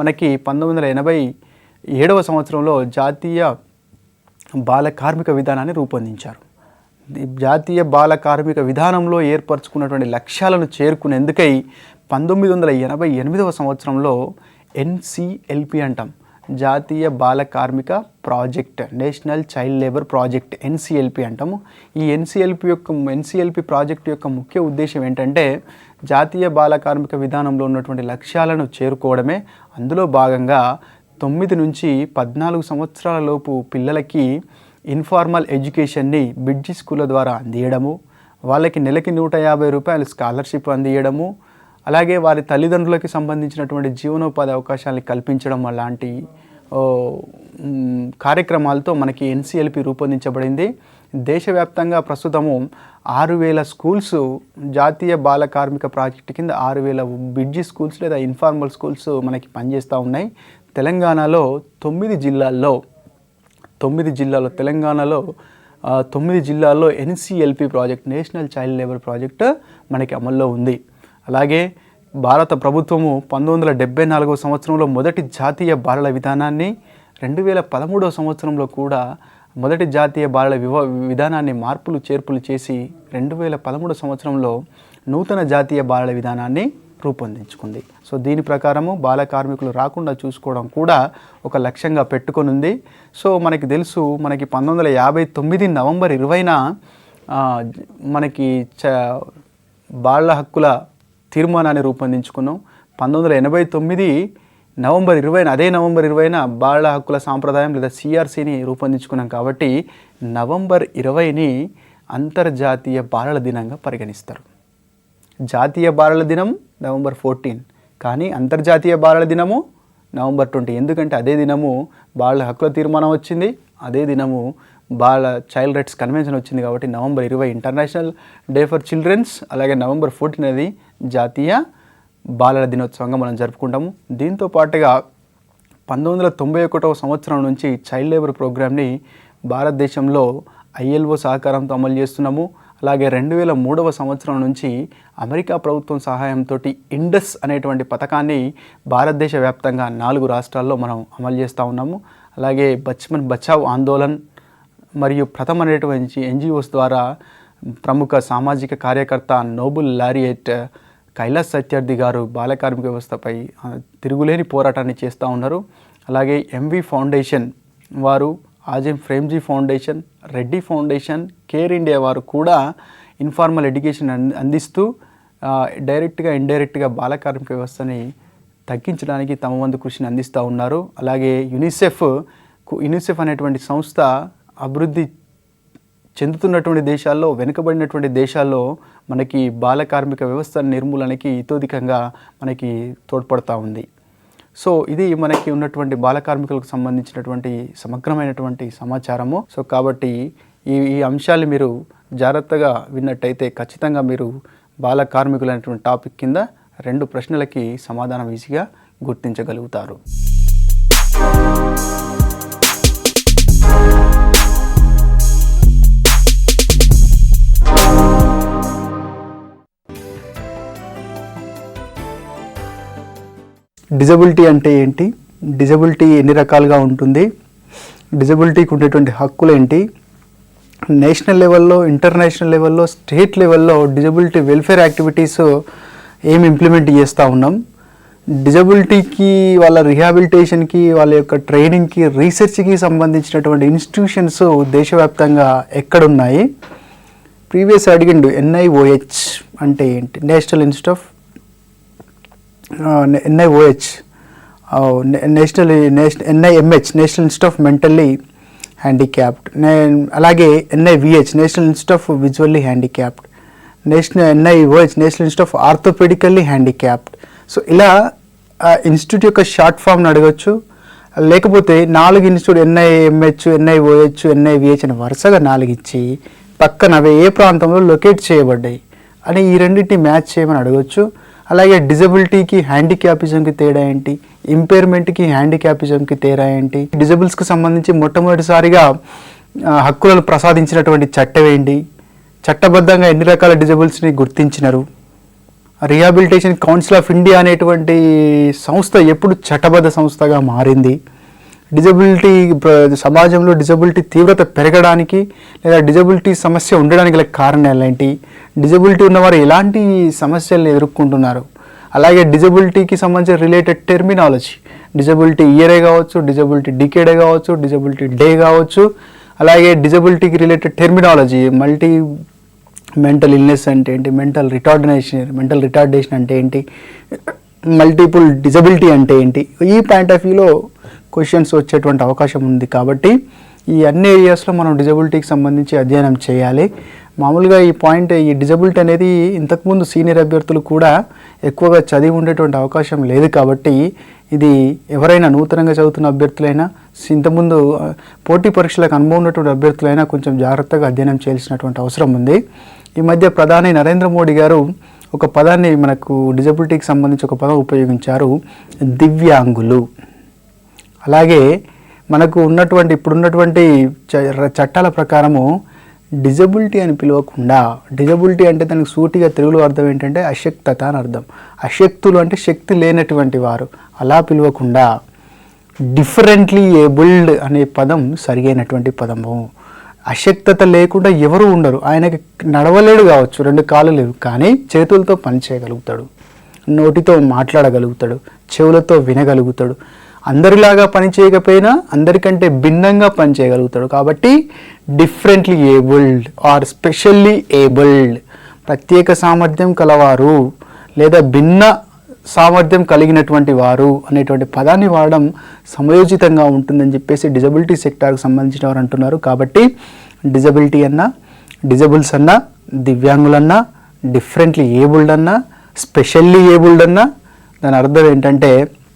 మనకి 1987వ సంవత్సరంలో జాతీయ బాల కార్మిక విధానాన్ని రూపొందించారు. జాతీయ బాల కార్మిక విధానంలో ఏర్పరచుకున్నటువంటి లక్ష్యాలను చేరుకునేందుకై 1988వ సంవత్సరంలో NCLP అంటాం, జాతీయ బాల కార్మిక project, national child labour project, NCLP అంటాము. ఈ NCLP ప్రాజెక్ట్ యొక్క ముఖ్య ఉద్దేశం ఏంటంటే జాతీయ బాల కార్మిక విధానంలో ఉన్నటువంటి లక్ష్యాలను చేరుకోవడమే. అందులో భాగంగా 9 నుంచి 14 సంవత్సరాల లోపు పిల్లలకి ఇన్ఫార్మల్ ఎడ్యుకేషన్ని బిడ్జి స్కూళ్ళ ద్వారా అందియడము, వాళ్ళకి నెలకి 150 రూపాయలు స్కాలర్షిప్ అందియడము, అలాగే వారి తల్లిదండ్రులకి సంబంధించినటువంటి జీవనోపాధి అవకాశాలను కల్పించడం అలాంటి కార్యక్రమాలతో మనకి NCLP రూపొందించబడింది. దేశవ్యాప్తంగా ప్రస్తుతము 6000 స్కూల్స్ జాతీయ బాల కార్మిక ప్రాజెక్టు కింద 6000 బిడ్జి స్కూల్స్ లేదా ఇన్ఫార్మల్ స్కూల్స్ మనకి పనిచేస్తూ ఉన్నాయి. తెలంగాణలో 9 జిల్లాల్లో NCLP project, national child labour project మనకి అమల్లో ఉంది. అలాగే భారత ప్రభుత్వము 1974వ సంవత్సరంలో మొదటి జాతీయ బాలల విధానాన్ని, 2013వ సంవత్సరంలో కూడా మొదటి జాతీయ బాలల విధానాన్ని మార్పులు చేర్పులు చేసి 2013 సంవత్సరంలో నూతన జాతీయ బాలల విధానాన్ని రూపొందించుకుంది. సో దీని ప్రకారము బాల కార్మికులు రాకుండా చూసుకోవడం కూడా ఒక లక్ష్యంగా పెట్టుకొని ఉంది. సో మనకి తెలుసు, మనకి 1959 నవంబర్ 20న మనకి బాల హక్కుల తీర్మానాన్ని రూపొందించుకున్నాం. 1989 నవంబర్ 20 అదే నవంబర్ 20న బాల హక్కుల సాంప్రదాయం లేదా సిఆర్సిని రూపొందించుకున్నాం. కాబట్టి నవంబర్ 20ని అంతర్జాతీయ బాలల దినంగా పరిగణిస్తారు. జాతీయ బాలల దినం నవంబర్ 14, కానీ అంతర్జాతీయ బాలల దినము నవంబర్ 20. ఎందుకంటే అదే దినము బాలల హక్కుల తీర్మానం వచ్చింది, అదే దినము చైల్డ్ రైట్స్ కన్వెన్షన్ వచ్చింది. కాబట్టి November 20 international day for childrens, అలాగే నవంబర్ 14 అనేది జాతీయ బాలల దినోత్సవంగా మనం జరుపుకుంటాము. దీంతో పాటుగా 1991వ సంవత్సరం నుంచి చైల్డ్ లేబర్ ప్రోగ్రామ్ని భారతదేశంలో ILO సహకారంతో అమలు చేస్తున్నాము. అలాగే 2003వ సంవత్సరం నుంచి అమెరికా ప్రభుత్వం సహాయంతో ఇండస్ అనేటువంటి పథకాన్ని భారతదేశ వ్యాప్తంగా 4 రాష్ట్రాల్లో మనం అమలు చేస్తూ ఉన్నాము. అలాగే బచ్మన్ బచావ్ ఆందోళన్ మరియు ప్రథమ్ అనేటువంటి NGOs ద్వారా ప్రముఖ సామాజిక కార్యకర్త నోబుల్ లారియట్ కైలాస్ సత్యార్థి గారు బాల కార్మిక వ్యవస్థపై తిరుగులేని పోరాటాన్ని చేస్తూ ఉన్నారు. అలాగే MV ఫౌండేషన్ వారు, Azim Premji foundation, Reddy foundation, care India వారు కూడా ఇన్ఫార్మల్ ఎడ్యుకేషన్ అందిస్తూ డైరెక్ట్గా ఇండైరెక్ట్గా బాల కార్మిక వ్యవస్థని తగ్గించడానికి తమ వంతు కృషిని అందిస్తూ ఉన్నారు. అలాగే యునిసెఫ్ అనేటువంటి సంస్థ అభివృద్ధి చెందుతున్నటువంటి దేశాల్లో, వెనుకబడినటువంటి దేశాల్లో మనకి బాల కార్మిక వ్యవస్థ నిర్మూలనకి ఇతోధికంగా మనకి తోడ్పడుతూ ఉంది. సో ఇది మనకి ఉన్నటువంటి బాల కార్మికులకు సంబంధించినటువంటి సమగ్రమైనటువంటి సమాచారము. సో కాబట్టి ఈ అంశాలు మీరు జాగ్రత్తగా విన్నట్టయితే ఖచ్చితంగా మీరు బాల కార్మికులు అనేటువంటి టాపిక్ కింద 2 ప్రశ్నలకి సమాధానం ఈజీగా గుర్తించగలుగుతారు. డిజబిలిటీ అంటే ఏంటి? డిజబిలిటీ ఎన్ని రకాలుగా ఉంటుంది? డిజబిలిటీకి ఉండేటువంటి హక్కులు ఏంటి? నేషనల్ లెవెల్లో, ఇంటర్నేషనల్ లెవెల్లో, స్టేట్ లెవెల్లో డిజబిలిటీ వెల్ఫేర్ యాక్టివిటీస్ ఏమి ఇంప్లిమెంట్ చేస్తూ ఉన్నాం? డిజబిలిటీకి, వాళ్ళ రిహాబిలిటేషన్కి, వాళ్ళ యొక్క ట్రైనింగ్కి, రీసెర్చ్కి సంబంధించినటువంటి ఇన్స్టిట్యూషన్స్ దేశవ్యాప్తంగా ఎక్కడున్నాయి? ప్రీవియస్ అడిగిండు NIOH అంటే ఏంటి? National institute of NIOH, NIMH national institute of mentally handicapped, అలాగే NIVH national institute of visually handicapped, NIOH national institute of orthopaedically handicapped. So ఇలా ఇన్స్టిట్యూట్ యొక్క షార్ట్ ఫామ్ని అడగచ్చు. లేకపోతే 4 ఇన్స్టిట్యూట్ NIMH, NIOH, NIVH అని వరుసగా 4 ఇచ్చి పక్కన అవి ఏ ప్రాంతంలో లొకేట్ చేయబడ్డాయి అని ఈ రెండింటిని మ్యాచ్ చేయమని అడగచ్చు. అలాగే డిజబిలిటీకి హ్యాండిక్యాపిజంకి తేడా ఏంటి? ఇంపైర్మెంట్కి హ్యాండిక్యాపిజంకి తేడా ఏంటి? డిజబుల్స్కి సంబంధించి మొట్టమొదటిసారిగా హక్కులను ప్రసాదించినటువంటి చట్టం ఏంటి? చట్టబద్ధంగా ఎన్ని రకాల డిజబుల్స్ని గుర్తించినారు? రిహాబిలిటేషన్ కౌన్సిల్ ఆఫ్ ఇండియా అనేటువంటి సంస్థ ఎప్పుడు చట్టబద్ధ సంస్థగా మారింది? డిజబిలిటీ సమాజంలో డిజబిలిటీ తీవ్రత పెరగడానికి లేదా డిజబిలిటీ సమస్య ఉండడానికి గల కారణాలు ఏంటి? డిజబిలిటీ ఉన్నవారు ఎలాంటి సమస్యలను ఎదుర్కొంటున్నారు? అలాగే డిజబిలిటీకి సంబంధించిన రిలేటెడ్ టెర్మినాలజీ, డిజబిలిటీ ఇయరే కావచ్చు, డిజబిలిటీ డికేడే కావచ్చు, డిజబిలిటీ డే కావచ్చు. అలాగే డిజబిలిటీకి రిలేటెడ్ టెర్మినాలజీ, మెంటల్ ఇల్నెస్ అంటే ఏంటి, మెంటల్ రిటార్డేషన్ అంటే ఏంటి, మల్టిపుల్ డిజబిలిటీ అంటే ఏంటి? ఈ పాయింట్ ఆఫ్ వ్యూలో క్వశ్చన్స్ వచ్చేటువంటి అవకాశం ఉంది. కాబట్టి ఈ అన్ని ఏరియాస్లో మనం డిజబిలిటీకి సంబంధించి అధ్యయనం చేయాలి. మామూలుగా ఈ డిజబిలిటీ అనేది ఇంతకుముందు సీనియర్ అభ్యర్థులు కూడా ఎక్కువగా చదివి ఉండేటువంటి అవకాశం లేదు. కాబట్టి ఇది ఎవరైనా నూతనంగా చదువుతున్న అభ్యర్థులైనా, ఇంతకుముందు పోటీ పరీక్షలకు అనుభవం ఉన్నటువంటి అభ్యర్థులైనా కొంచెం జాగ్రత్తగా అధ్యయనం చేయాల్సినటువంటి అవసరం ఉంది. ఈ మధ్య ప్రధాని నరేంద్ర మోడీ గారు ఒక పదాన్ని మనకు డిజబిలిటీకి సంబంధించి ఒక పదం ఉపయోగించారు, దివ్యాంగులు. అలాగే మనకు ఇప్పుడున్నటువంటి చట్టాల ప్రకారము డిజబిలిటీ అని పిలవకుండా, డిజబిలిటీ అంటే దానికి సూటిగా తెలుగులో అర్థం ఏంటంటే అశక్తత అని అర్థం. అశక్తులు అంటే శక్తి లేనటువంటి వారు, అలా పిలవకుండా డిఫరెంట్లీ ఏబుల్డ్ అనే పదం సరియైనటువంటి పదము. అశక్తత లేకుండా ఎవరు ఉండరు. ఆయనకి నడవలేడు కావచ్చు, 2 కాళ్ళు లేవు, కానీ చేతులతో పని చేయగలుగుతాడు, నోటితో మాట్లాడగలుగుతాడు, చెవులతో వినగలుగుతాడు. అందరిలాగా పని చేయకపోయినా అందరికంటే భిన్నంగా పని చేయగలుగుతాడు. కాబట్టి differently abled or specially abled, ప్రత్యేక సామర్థ్యం కలవారు లేదా భిన్న సామర్థ్యం కలిగినటువంటి వారు అనేటువంటి పదాన్ని వాడడం సమయోచితంగా ఉంటుందని చెప్పేసి డిజబిలిటీ సెక్టార్కి సంబంధించిన వారు అంటున్నారు. కాబట్టి డిజబిలిటీ అన్నా, డిజబుల్స్ అన్నా, దివ్యాంగులన్నా, డిఫరెంట్లీ ఏబుల్డ్ అన్నా, స్పెషల్లీ ఏబుల్డ్ అన్నా దాని అర్థం ఏంటంటే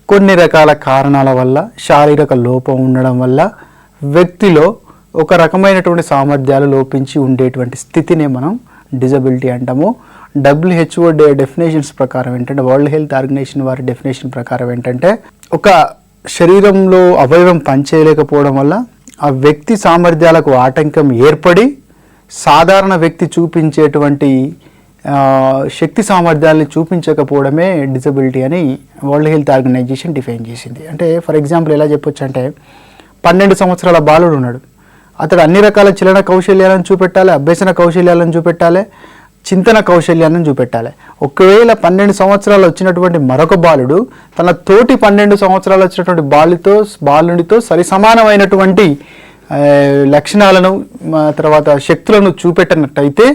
కొన్ని రకాల కారణాల వల్ల, శారీరక లోపం ఉండడం వల్ల వ్యక్తిలో ఒక రకమైనటువంటి సామర్థ్యాలు లోపించి ఉండేటువంటి స్థితిని మనం డిజబిలిటీ అంటాము. WHO డెఫినేషన్స్ ప్రకారం ఏంటంటే, వరల్డ్ హెల్త్ ఆర్గనైజేషన్ వారి డెఫినేషన్ ప్రకారం ఏంటంటే, ఒక శరీరంలో అవయవం పనిచేయలేకపోవడం వల్ల ఆ వ్యక్తి సామర్థ్యాలకు ఆటంకం ఏర్పడి సాధారణ వ్యక్తి చూపించేటువంటి శక్తి సామర్థ్యాలను చూపించకపోవడమే డిజబిలిటీ అని వరల్డ్ హెల్త్ ఆర్గనైజేషన్ డిఫైన్ చేసింది. అంటే ఫర్ ఎగ్జాంపుల్ ఎలా చెప్పొచ్చు అంటే, 12 సంవత్సరాల బాలుడు ఉన్నాడు, అతడు అన్ని రకాల చలన కౌశల్యాలను చూపెట్టాలి, అభ్యసన కౌశల్యాలను చూపెట్టాలి, చింతన కౌశల్యాలను చూపెట్టాలి. ఒకవేళ 12 సంవత్సరాలు వచ్చినటువంటి మరొక బాలుడు తన తోటి 12 సంవత్సరాలు వచ్చినటువంటి బాలుడితో సరి సమానమైనటువంటి లక్షణాలను తర్వాత శక్తులను చూపెట్టినట్టయితే,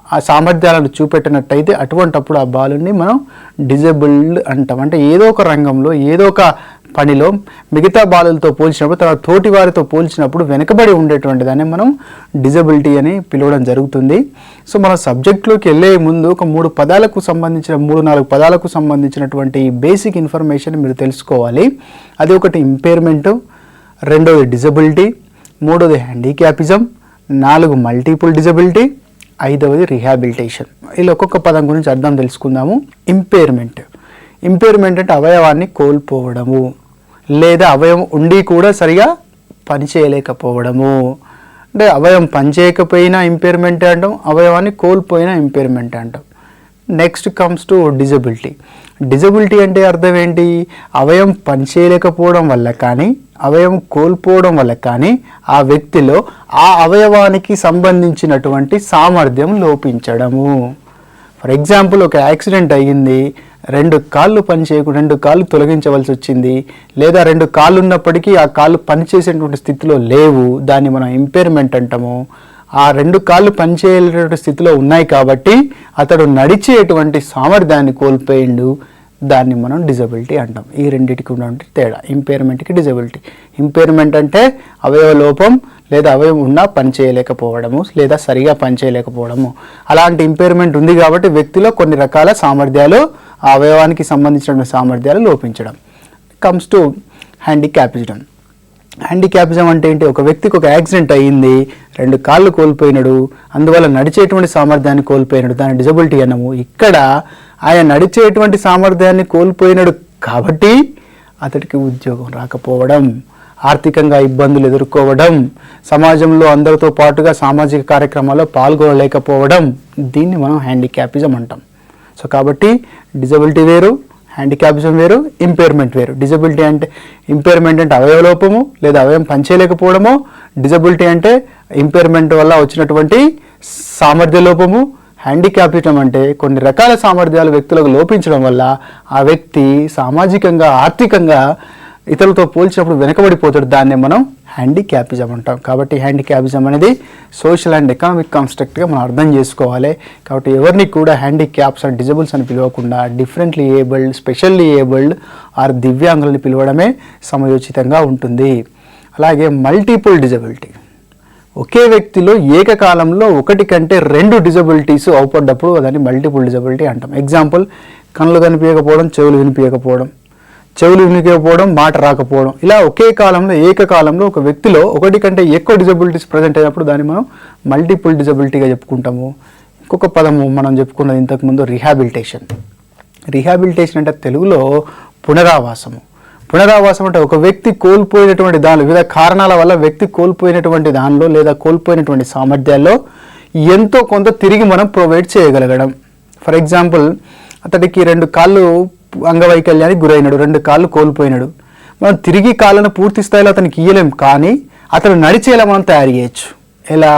ఆ సామర్థ్యాలను చూపెట్టినట్టయితే అటువంటప్పుడు ఆ బాలుని మనం డిజబుల్డ్ అంటాం. అంటే ఏదో ఒక రంగంలో ఏదో ఒక పనిలో మిగతా బాలులతో పోల్చినప్పుడు, తన తోటి వారితో పోల్చినప్పుడు వెనుకబడి ఉండేటువంటి దాన్ని మనం డిజబిలిటీ అని పిలవడం జరుగుతుంది. సో మన సబ్జెక్ట్లోకి వెళ్ళే ముందు ఒక 3-4 పదాలకు సంబంధించినటువంటి బేసిక్ ఇన్ఫర్మేషన్ మీరు తెలుసుకోవాలి. అది ఒకటి ఇంపైర్మెంటు, రెండోది డిజబిలిటీ, మూడోది హ్యాండిక్యాపిజం, 4 మల్టిపుల్ డిజబిలిటీ, 5వది రిహాబిలిటేషన్. ఇలా ఒక్కొక్క పదం గురించి అర్థం తెలుసుకుందాము. ఇంపైర్మెంట్ అంటే అవయవాన్ని కోల్పోవడము లేదా అవయవం ఉండి కూడా సరిగా పనిచేయలేకపోవడము. అంటే అవయవం పనిచేయకపోయినా ఇంపైర్మెంట్ అంటాం, అవయవాన్ని కోల్పోయినా ఇంపైర్మెంట్ అంటాం. నెక్స్ట్ కమ్స్ టు డిజబిలిటీ అంటే అర్థం ఏంటి? అవయవం పనిచేయలేకపోవడం వల్ల కానీ, అవయవం కోల్పోవడం వల్ల కానీ ఆ వ్యక్తిలో ఆ అవయవానికి సంబంధించినటువంటి సామర్థ్యం లోపించడము. ఫర్ ఎగ్జాంపుల్, ఒక యాక్సిడెంట్ అయ్యింది, 2 కాళ్ళు పనిచేయకుండా 2 కాళ్ళు తొలగించవలసి వచ్చింది, లేదా 2 కాళ్ళు ఉన్నప్పటికీ ఆ కాళ్ళు పనిచేసేటువంటి స్థితిలో లేవు, దాన్ని మనం ఇంపైర్మెంట్ అంటాము. ఆ 2 కాళ్ళు పనిచేయలేటువంటి స్థితిలో ఉన్నాయి కాబట్టి అతడు నడిచేటువంటి సామర్థ్యాన్ని కోల్పోయిండు, దాన్ని మనం డిజబిలిటీ అంటాం. ఈ రెండింటికి ఉన్నటువంటి తేడా ఇంపైర్మెంట్కి డిజబిలిటీ. ఇంపైర్మెంట్ అంటే అవయవ లోపం లేదా అవయవం ఉన్నా పనిచేయలేకపోవడము లేదా సరిగా పనిచేయలేకపోవడము. అలాంటి ఇంపైర్మెంట్ ఉంది కాబట్టి వ్యక్తిలో కొన్ని రకాల సామర్థ్యాలు, ఆ అవయవానికి సంబంధించిన సామర్థ్యాలు లోపించడం. Comes to హ్యాండిక్యాపిజం. హ్యాండిక్యాపిజం అంటే ఏంటి? ఒక వ్యక్తికి ఒక యాక్సిడెంట్ అయ్యింది, 2 కాళ్ళు కోల్పోయినాడు, అందువల్ల నడిచేటువంటి సామర్థ్యాన్ని కోల్పోయినాడు, దాన్ని డిజబిలిటీ అన్నాము. ఇక్కడ ఆయన నడిచేటువంటి సామర్థ్యాన్ని కోల్పోయినాడు కాబట్టి అతడికి ఉద్యోగం రాకపోవడం, ఆర్థికంగా ఇబ్బందులు ఎదుర్కోవడం, సమాజంలో అందరితో పాటుగా సామాజిక కార్యక్రమాల్లో పాల్గొనలేకపోవడం, దీన్ని మనం హ్యాండిక్యాపిజం అంటాం. సో కాబట్టి డిజబిలిటీ వేరు, హ్యాండిక్యాపిజం వేరు, ఇంపైర్మెంట్ వేరు. డిజబిలిటీ అంటే ఇంపైర్మెంట్ అంటే అవయవ లోపము లేదా అవయవం పనిచేయలేకపోవడము, డిజబిలిటీ అంటే ఇంపైర్మెంట్ వల్ల వచ్చినటువంటి సామర్థ్య లోపము, హ్యాండిక్యాపిజం అంటే కొన్ని రకాల సామర్థ్యాలు వ్యక్తులకు లోపించడం వల్ల ఆ వ్యక్తి సామాజికంగా ఆర్థికంగా ఇతరులతో పోల్చినప్పుడు వెనకబడిపోతాడు, దాన్నే మనం హ్యాండిక్యాపిజం అంటాం. కాబట్టి హ్యాండిక్యాపిజం అనేది సోషల్ అండ్ ఎకనామిక్ కాన్స్ట్రక్ట్గా మనం అర్థం చేసుకోవాలి. కాబట్టి ఎవరిని కూడా హ్యాండిక్యాప్స్ అండ్ డిజబుల్స్ అని పిలవకుండా differently abled, specially abled or దివ్యాంగులని పిలవడమే సమయోచితంగా ఉంటుంది. అలాగే మల్టిపుల్ డిజబిలిటీ, ఒకే వ్యక్తిలో ఏకకాలంలో 1 కంటే 2 డిజబిలిటీస్ అవుపడ్డప్పుడు దాన్ని మల్టిపుల్ డిజబిలిటీ అంటాం. ఎగ్జాంపుల్, కళ్ళు కనిపించకపోవడం, చెవులు వినిపించకపోవడం, మాట రాకపోవడం, ఇలా ఒకే కాలంలో ఏకకాలంలో ఒక వ్యక్తిలో 1 కంటే ఎక్కువ డిజబిలిటీస్ ప్రజెంట్ అయినప్పుడు దాన్ని మనం మల్టిపుల్ డిజబిలిటీగా చెప్పుకుంటాము. ఇంకొక పదము మనం చెప్పుకున్నది ఇంతకుముందు రిహాబిలిటేషన్. రిహాబిలిటేషన్ అంటే తెలుగులో పునరావాసము. పునరావాసం అంటే ఒక వ్యక్తి కోల్పోయినటువంటి దానిలో, వివిధ కారణాల వల్ల వ్యక్తి కోల్పోయినటువంటి దానిలో లేదా కోల్పోయినటువంటి సామర్థ్యాల్లో ఎంతో కొంత తిరిగి మనం ప్రొవైడ్ చేయగలగడం. ఫర్ ఎగ్జాంపుల్, అతడికి 2 కాళ్ళు అంగవైకల్యానికి గురైనాడు, 2 కాళ్ళు కోల్పోయినాడు. మనం తిరిగి కాళ్ళను పూర్తి స్థాయిలో అతనికి ఇయ్యలేం, కానీ అతను నడిచేలా మనం తయారు చేయొచ్చు. ఎలా?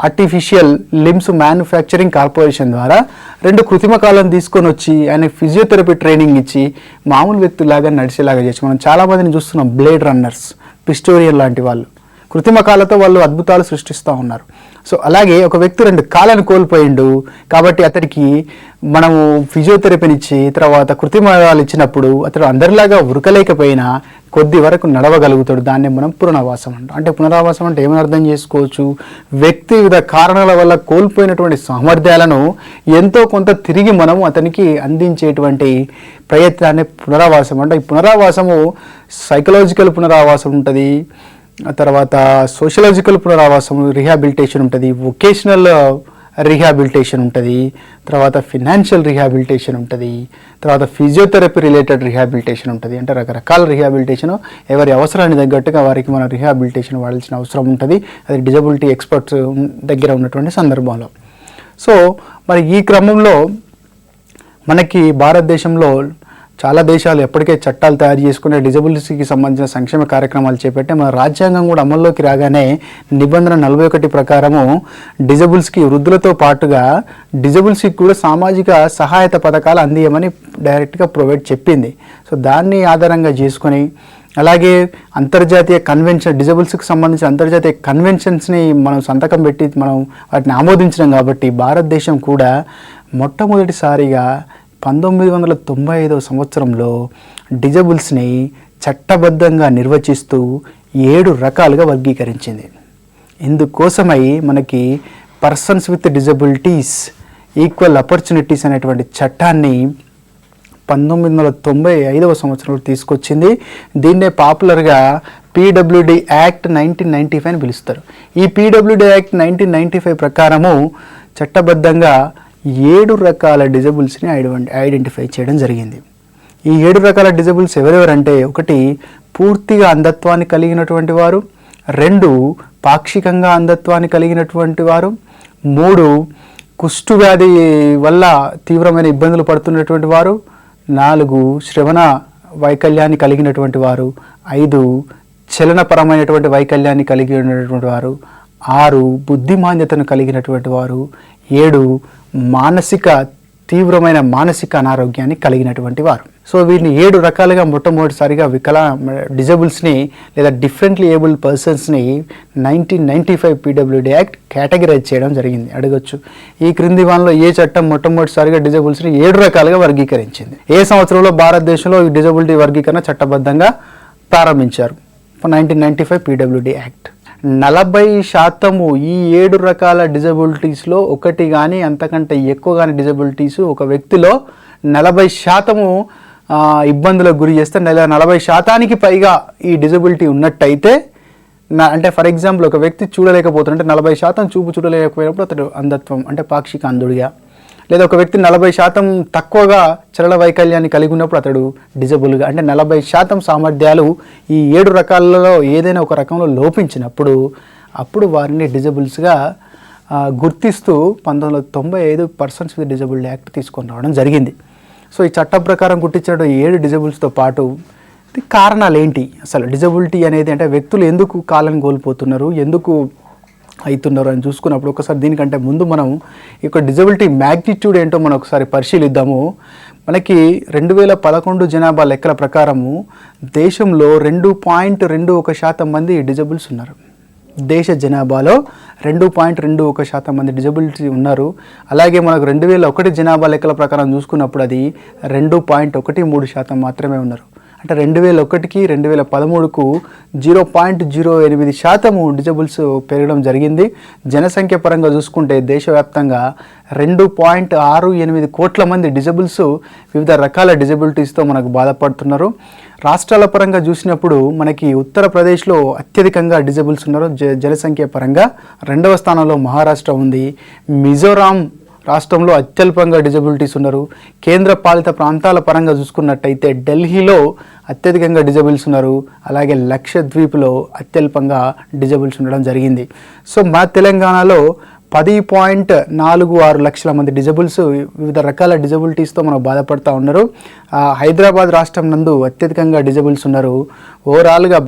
ఆర్టిఫిషియల్ లిమ్స్ మ్యానుఫ్యాక్చరింగ్ కార్పొరేషన్ ద్వారా 2 కృత్రిమ కాళ్ళను తీసుకొని వచ్చి ఆయన ఫిజియోథెరపీ ట్రైనింగ్ ఇచ్చి మామూలు వ్యక్తులాగా నడిచేలాగా చేసి మనం చాలామందిని చూస్తున్నాం. బ్లేడ్ రన్నర్స్, పిస్టోరియన్ లాంటి వాళ్ళు కృత్రిమ కాళ్ళతో వాళ్ళు అద్భుతాలు సృష్టిస్తూ ఉన్నారు. సో అలాగే ఒక వ్యక్తి 2 కాళ్ళను కోల్పోయిండు కాబట్టి అతడికి మనము ఫిజియోథెరపీనిచ్చి తర్వాత కృత్రిమాలు ఇచ్చినప్పుడు అతడు అందరిలాగా ఉరకలేకపోయినా కొద్ది వరకు నడవగలుగుతాడు. దాన్ని మనం పునరావాసం అంటాం. అంటే పునరావాసం అంటే ఏమని అర్థం చేసుకోవచ్చు? వ్యక్తి వివిధ కారణాల వల్ల కోల్పోయినటువంటి సామర్థ్యాలను ఎంతో కొంత తిరిగి మనం అతనికి అందించేటువంటి ప్రయత్నాన్ని పునరావాసం అంటే. ఈ పునరావాసము సైకలాజికల్ పునరావాసం ఉంటుంది, తర్వాత సోషలాజికల్ పునరావాసం రిహాబిలిటేషన్ ఉంటుంది, వొకేషనల్ రిహాబిలిటేషన్ ఉంటుంది, తర్వాత ఫినాన్షియల్ రిహాబిలిటేషన్ ఉంటుంది, తర్వాత ఫిజియోథెరపీ రిలేటెడ్ రిహాబిలిటేషన్ ఉంటుంది. అంటే రకరకాల రిహాబిలిటేషన్ ఎవరి అవసరాన్ని తగ్గట్టుగా వారికి మనం రిహాబిలిటేషన్ వాడాల్సిన అవసరం ఉంటుంది. అది డిజబిలిటీ ఎక్స్పర్ట్స్ దగ్గర ఉన్నటువంటి సందర్భంలో. సో మరి ఈ క్రమంలో మనకి భారతదేశంలో చాలా దేశాలు ఎప్పటికే చట్టాలు తయారు చేసుకునే డిజబిలిటీకి సంబంధించిన సంక్షేమ కార్యక్రమాలు చేపట్టే మన రాజ్యాంగం కూడా అమల్లోకి రాగానే నిబంధన 41 ప్రకారము డిజబుల్స్కి వృద్ధులతో పాటుగా డిజబుల్స్కి కూడా సామాజిక సహాయత పథకాలు అందియమని డైరెక్ట్గా ప్రొవైడ్ చెప్పింది. సో దాన్ని ఆధారంగా చేసుకొని అలాగే అంతర్జాతీయ కన్వెన్షన్ డిజబుల్స్కి సంబంధించిన అంతర్జాతీయ కన్వెన్షన్స్ని మనం సంతకం పెట్టి మనం వాటిని ఆమోదించడం కాబట్టి భారతదేశం కూడా మొట్టమొదటిసారిగా 1995 సంవత్సరంలో డిజబుల్స్ని చట్టబద్ధంగా నిర్వచిస్తూ 7 రకాలుగా వర్గీకరించింది. ఇందుకోసమై మనకి persons with disabilities equal opportunities అనేటువంటి చట్టాన్ని 1995 సంవత్సరంలో తీసుకొచ్చింది. దీన్నే పాపులర్గా PWD యాక్ట్ 1995 అని పిలుస్తారు. ఈ PWD యాక్ట్ 1995 ప్రకారము చట్టబద్ధంగా 7 రకాల డిజబుల్స్ని ఐడెంటిఫై చేయడం జరిగింది. ఈ 7 రకాల డిజబుల్స్ ఎవరెవరంటే, 1 పూర్తిగా అంధత్వాన్ని కలిగినటువంటి వారు, 2 పాక్షికంగా అంధత్వాన్ని కలిగినటువంటి వారు, 3 కుష్ఠవ్యాధి వల్ల తీవ్రమైన ఇబ్బందులు పడుతున్నటువంటి వారు, 4 శ్రవణ వైకల్యాన్ని కలిగినటువంటి వారు, 5 చలనపరమైనటువంటి వైకల్యాన్ని కలిగి ఉన్నటువంటి వారు, 6 బుద్ధిమాంద్యతను కలిగినటువంటి వారు, 7 తీవ్రమైన మానసిక అనారోగ్యాన్ని కలిగినటువంటి వారు. సో వీటిని 7 రకాలుగా మొట్టమొదటిసారిగా డిజబుల్స్ని లేదా డిఫరెంట్లీ ఏబుల్డ్ పర్సన్స్ని 1995 PWD యాక్ట్ కేటగిరైజ్ చేయడం జరిగింది. అడగొచ్చు, ఈ క్రింది వానిలో ఏ చట్టం మొట్టమొదటిసారిగా డిజబుల్స్ని 7 రకాలుగా వర్గీకరించింది? ఏ సంవత్సరంలో భారతదేశంలో ఈ డిజబిలిటీ వర్గీకరణ చట్టబద్ధంగా ప్రారంభించారు? 1995 PWD యాక్ట్. 40% ఈ 7 రకాల డిజబిలిటీస్లో ఒకటి కానీ అంతకంటే ఎక్కువ కానీ డిజబిలిటీస్ ఒక వ్యక్తిలో 40% ఇబ్బందులకు గురి చేస్తే 40% పైగా ఈ డిజబిలిటీ ఉన్నట్టయితే, అంటే ఫర్ ఎగ్జాంపుల్ ఒక వ్యక్తి చూడలేకపోతున్నాడు, అంటే 40% చూపు చూడలేకపోయినప్పుడు అతడు అంధత్వం అంటే పాక్షిక అంధుడిగా, లేదా ఒక వ్యక్తి 40% తక్కువగా చలన వైకల్యాన్ని కలిగి ఉన్నప్పుడు అతడు డిజబుల్గా, అంటే 40% సామర్థ్యాలు ఈ 7 రకాలలో ఏదైనా ఒక రకంలో లోపించినప్పుడు అప్పుడు వారిని డిజబుల్స్గా గుర్తిస్తూ 1995 పర్సన్స్ విత్ డిజబిలిటీ యాక్ట్ తీసుకొని రావడం జరిగింది. సో ఈ చట్టం ప్రకారం గుర్తించిన 7 డిజబుల్స్తో పాటు కారణాలు ఏంటి, అసలు డిజబిలిటీ అనేది అంటే వ్యక్తులు ఎందుకు కాళ్ళని కోల్పోతున్నారు, ఎందుకు అవుతున్నారు అని చూసుకున్నప్పుడు ఒకసారి దీనికంటే ముందు మనం ఈ డిజబిలిటీ మ్యాగ్నిట్యూడ్ ఏంటో మనం ఒకసారి పరిశీలిద్దాము. మనకి 2011 జనాభా లెక్కల ప్రకారము దేశంలో 2.21% మంది డిజబుల్స్ ఉన్నారు. దేశ జనాభాలో 2.21% మంది డిజబిలిటీ ఉన్నారు. అలాగే మనకు 2001 జనాభా లెక్కల ప్రకారం చూసుకున్నప్పుడు అది 2.13% మాత్రమే ఉన్నారు. అంటే 2001కి 2013కు 0.08% డిజబుల్స్ పెరగడం జరిగింది. జనసంఖ్య పరంగా చూసుకుంటే దేశవ్యాప్తంగా 2.68 కోట్ల మంది డిజబుల్స్ వివిధ రకాల డిజబిలిటీస్తో మనకు బాధపడుతున్నారు. రాష్ట్రాల పరంగా చూసినప్పుడు మనకి ఉత్తరప్రదేశ్లో అత్యధికంగా డిజబుల్స్ ఉన్నారు జనసంఖ్య పరంగా. 2వ స్థానంలో మహారాష్ట్ర ఉంది. మిజోరాం రాష్ట్రంలో అత్యల్పంగా డిజబిలిటీస్ ఉన్నారు. కేంద్ర పాలిత ప్రాంతాల పరంగా చూసుకున్నట్టయితే ఢిల్లీలో అత్యధికంగా డిజబుల్స్ ఉన్నారు. అలాగే లక్షద్వీప్లో అత్యల్పంగా డిజబుల్స్ ఉండడం జరిగింది. సో మా తెలంగాణలో 10.46 లక్షల మంది డిజబుల్స్ వివిధ రకాల డిజబిలిటీస్తో మనం బాధపడుతూ ఉన్నారు. హైదరాబాద్ రాష్ట్రం నందు అత్యధికంగా డిజబుల్స్ ఉన్నారు. ఓవరాల్గా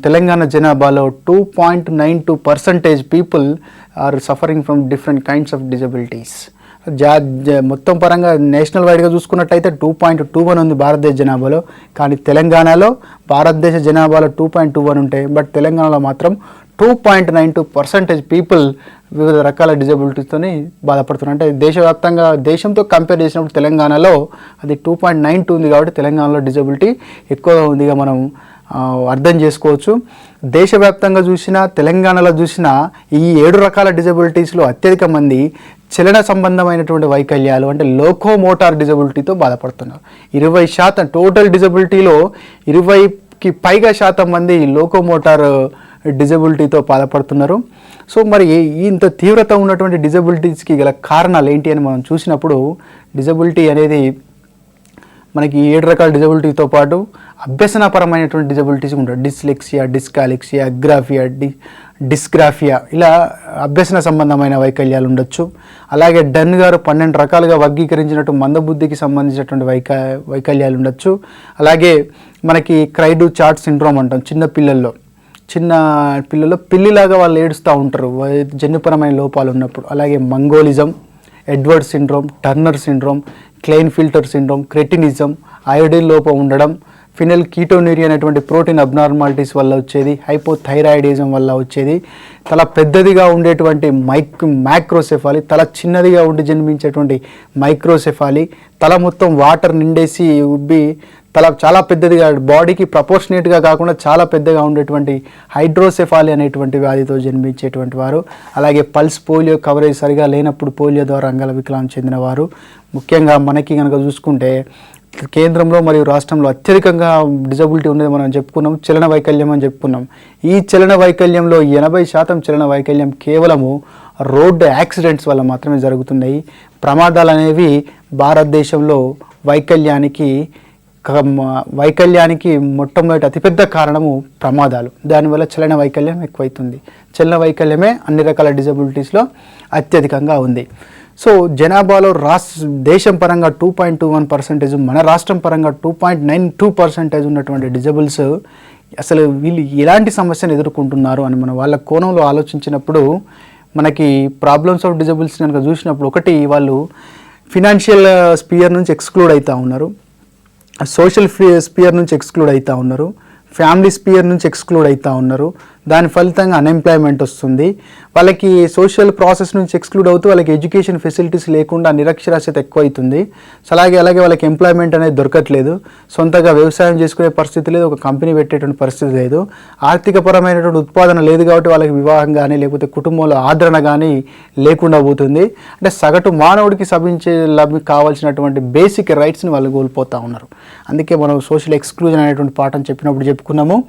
తెలంగాణ జనాభాలో 2.92% people are suffering from different kinds of disabilities. మొత్తం పరంగా నేషనల్ వైడ్గా చూసుకున్నట్టయితే 2.21 ఉంది భారతదేశ జనాభాలో. కానీ తెలంగాణలో భారతదేశ జనాభాలో 2.21 ఉంటాయి, బట్ తెలంగాణలో మాత్రం 2.92% పీపుల్ వివిధ రకాల డిజబిలిటీస్తో బాధపడుతున్నారు. అంటే దేశవ్యాప్తంగా దేశంతో కంపేర్ చేసినప్పుడు తెలంగాణలో అది 2.92 ఉంది కాబట్టి తెలంగాణలో డిజబిలిటీ ఎక్కువగా ఉందిగా మనం అర్థం చేసుకోవచ్చు. దేశవ్యాప్తంగా చూసినా తెలంగాణలో చూసినా ఈ 7 రకాల డిజబిలిటీస్లో అత్యధిక మంది చలన సంబంధమైనటువంటి వైకల్యాలు అంటే లోకోమోటార్ డిజబిలిటీతో బాధపడుతున్నారు. 20% టోటల్ డిజబిలిటీలో 20కి పైగా శాతం మంది లోకోమోటార్ డిజబిలిటీతో బాధపడుతున్నారు. సో మరి ఇంత తీవ్రత ఉన్నటువంటి డిజబిలిటీస్కి గల కారణాలు ఏంటి అని మనం చూసినప్పుడు డిజబిలిటీ అనేది మనకి 7 రకాల డిజబిలిటీతో పాటు అభ్యసనపరమైనటువంటి డిజబిలిటీస్ ఉంటాయి. డిస్లెక్సియా, డిస్కాలెక్సియా, అగ్రాఫియా, డిస్గ్రాఫియా, ఇలా అభ్యసన సంబంధమైన వైకల్యాలు ఉండొచ్చు. అలాగే డన్ గారు 12 రకాలుగా వర్గీకరించినట్టు మందబుద్ధికి సంబంధించినటువంటి వైకల్యాలు ఉండొచ్చు. అలాగే మనకి క్రైడు చార్ట్ సిండ్రోమ్ అంటాం. చిన్న పిల్లల్లో పిల్లిలాగా వాళ్ళు ఏడుస్తూ ఉంటారు జన్యుపరమైన లోపాలు ఉన్నప్పుడు. అలాగే mongolism, Edward syndrome, Turner syndrome, Klein filter syndrome, cretinism, iodine లోపం ఉండడం, ఫినల్ కీటోనూరియా అనేటువంటి ప్రోటీన్ అబ్నార్మాలిటీస్ వల్ల వచ్చేది, హైపోథైరాయిడిజం వల్ల వచ్చేది, తల పెద్దదిగా ఉండేటువంటి మైక్రోసెఫాలి, తల చిన్నదిగా ఉండి జన్మించేటువంటి మైక్రోసెఫాలి, తల మొత్తం వాటర్ నిండేసి ఉబ్బి తల చాలా పెద్దదిగా బాడీకి ప్రపోర్షనేట్గా కాకుండా చాలా పెద్దగా ఉండేటువంటి హైడ్రోసెఫాలి అనేటువంటి వ్యాధితో జన్మించేటువంటి వారు. అలాగే పల్స్ పోలియో కవరేజ్ సరిగా లేనప్పుడు పోలియో ద్వారా అంగల వికలాంగం చెందినవారు. ముఖ్యంగా మనకి కనుక చూసుకుంటే కేంద్రంలో మరియు రాష్ట్రంలో అత్యధికంగా డిజబిలిటీ ఉన్నది మనం చెప్పుకున్నాం, చలన వైకల్యం అని చెప్పుకున్నాం. ఈ చలన వైకల్యంలో 80% చలన వైకల్యం కేవలము రోడ్డు యాక్సిడెంట్స్ వల్ల మాత్రమే జరుగుతున్నాయి. ప్రమాదాలు అనేవి భారతదేశంలో వైకల్యానికి మొట్టమొదటి అతిపెద్ద కారణము ప్రమాదాలు. దానివల్ల చలన వైకల్యం ఎక్కువైతుంది. చలన వైకల్యమే అన్ని రకాల డిజబిలిటీస్లో అత్యధికంగా ఉంది. సో జనాభాలో దేశం పరంగా 2.21%, మన రాష్ట్రం పరంగా 2.92% ఉన్నటువంటి డిజబుల్స్ అసలు వీళ్ళు ఎలాంటి సమస్యను ఎదుర్కొంటున్నారు అని మన వాళ్ళ కోణంలో ఆలోచించినప్పుడు మనకి ప్రాబ్లమ్స్ ఆఫ్ డిజబుల్స్ కనుక చూసినప్పుడు, ఒకటి వాళ్ళు ఫినాన్షియల్ స్పియర్ నుంచి ఎక్స్క్లూడ్ అవుతూ ఉన్నారు, సోషల్ స్పియర్ నుంచి ఎక్స్క్లూడ్ అవుతూ ఉన్నారు, ఫ్యామిలీ స్పియర్ నుంచి ఎక్స్క్లూడ్ అవుతూ ఉన్నారు. దాని ఫలితంగా అన్ఎంప్లాయ్మెంట్ వస్తుంది. వాళ్ళకి సోషల్ ప్రాసెస్ నుంచి ఎక్స్క్లూడ్ అవుతూ వాళ్ళకి ఎడ్యుకేషన్ ఫెసిలిటీస్ లేకుండా నిరక్షరాస్యత ఎక్కువ అవుతుంది. అలాగే వాళ్ళకి ఎంప్లాయ్మెంట్ అనేది దొరకట్లేదు, సొంతగా వ్యవసాయం చేసుకునే పరిస్థితి లేదు, ఒక కంపెనీ పెట్టేటువంటి పరిస్థితి లేదు, ఆర్థికపరమైనటువంటి ఉత్పాదన లేదు కాబట్టి వాళ్ళకి వివాహం కానీ లేకపోతే కుటుంబంలో ఆదరణ కానీ లేకుండా పోతుంది. అంటే సగటు మానవుడికి కావాల్సినటువంటి బేసిక్ రైట్స్ని వాళ్ళు కోల్పోతూ ఉన్నారు. అందుకే మనం సోషల్ ఎక్స్క్లూజన్ అనేటువంటి పాఠం చెప్పినప్పుడు చెప్పుకున్నాము.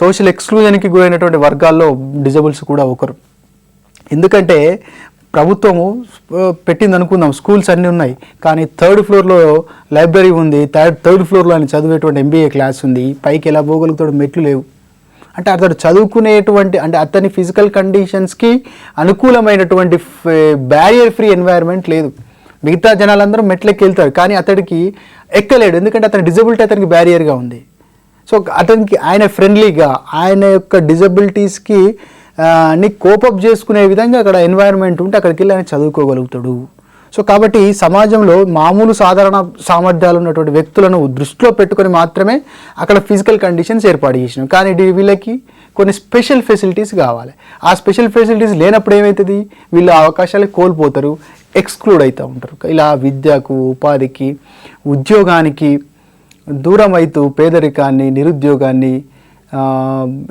సోషల్ ఎక్స్క్లూజన్కి గురైనటువంటి వర్గాల్లో డిజబుల్స్ కూడా ఒకరు. ఎందుకంటే ప్రభుత్వము పెట్టింది అనుకుందాం, స్కూల్స్ అన్నీ ఉన్నాయి, కానీ 3rd ఫ్లోర్లో లైబ్రరీ ఉంది, 3rd ఫ్లోర్లో ఆయన చదివేటువంటి MBA క్లాస్ ఉంది, పైకి ఎలా పోగలుగుతాడు, మెట్లు లేవు. అంటే అతడు చదువుకునేటువంటి అంటే అతని ఫిజికల్ కండిషన్స్కి అనుకూలమైనటువంటి బ్యారియర్ ఫ్రీ ఎన్వైర్న్మెంట్ లేదు. మిగతా జనాలందరూ మెట్లెక్కి వెళ్తారు, కానీ అతడికి ఎక్కలేడు, ఎందుకంటే అతని డిజబిలిటీ అతనికి బ్యారియర్గా ఉంది. సో అతనికి ఆయన ఫ్రెండ్లీగా ఆయన యొక్క డిజబిలిటీస్కి కోపప్ చేసుకునే విధంగా అక్కడ ఎన్వైరన్మెంట్ ఉంటే అక్కడికి వెళ్ళి ఆయన చదువుకోగలుగుతాడు. సో కాబట్టి సమాజంలో మామూలు సాధారణ సామర్థ్యాలు ఉన్నటువంటి వ్యక్తులను దృష్టిలో పెట్టుకొని మాత్రమే అక్కడ ఫిజికల్ కండిషన్స్ ఏర్పాటు చేసినాం. కానీ వీళ్ళకి కొన్ని స్పెషల్ ఫెసిలిటీస్ కావాలి. ఆ స్పెషల్ ఫెసిలిటీస్ లేనప్పుడు ఏమవుతుంది, వీళ్ళు అవకాశాలు కోల్పోతారు, ఎక్స్క్లూడ్ అవుతూ ఉంటారు. ఇలా విద్యకు, ఉపాధికి, ఉద్యోగానికి దూరం అవుతూ పేదరికాన్ని, నిరుద్యోగాన్ని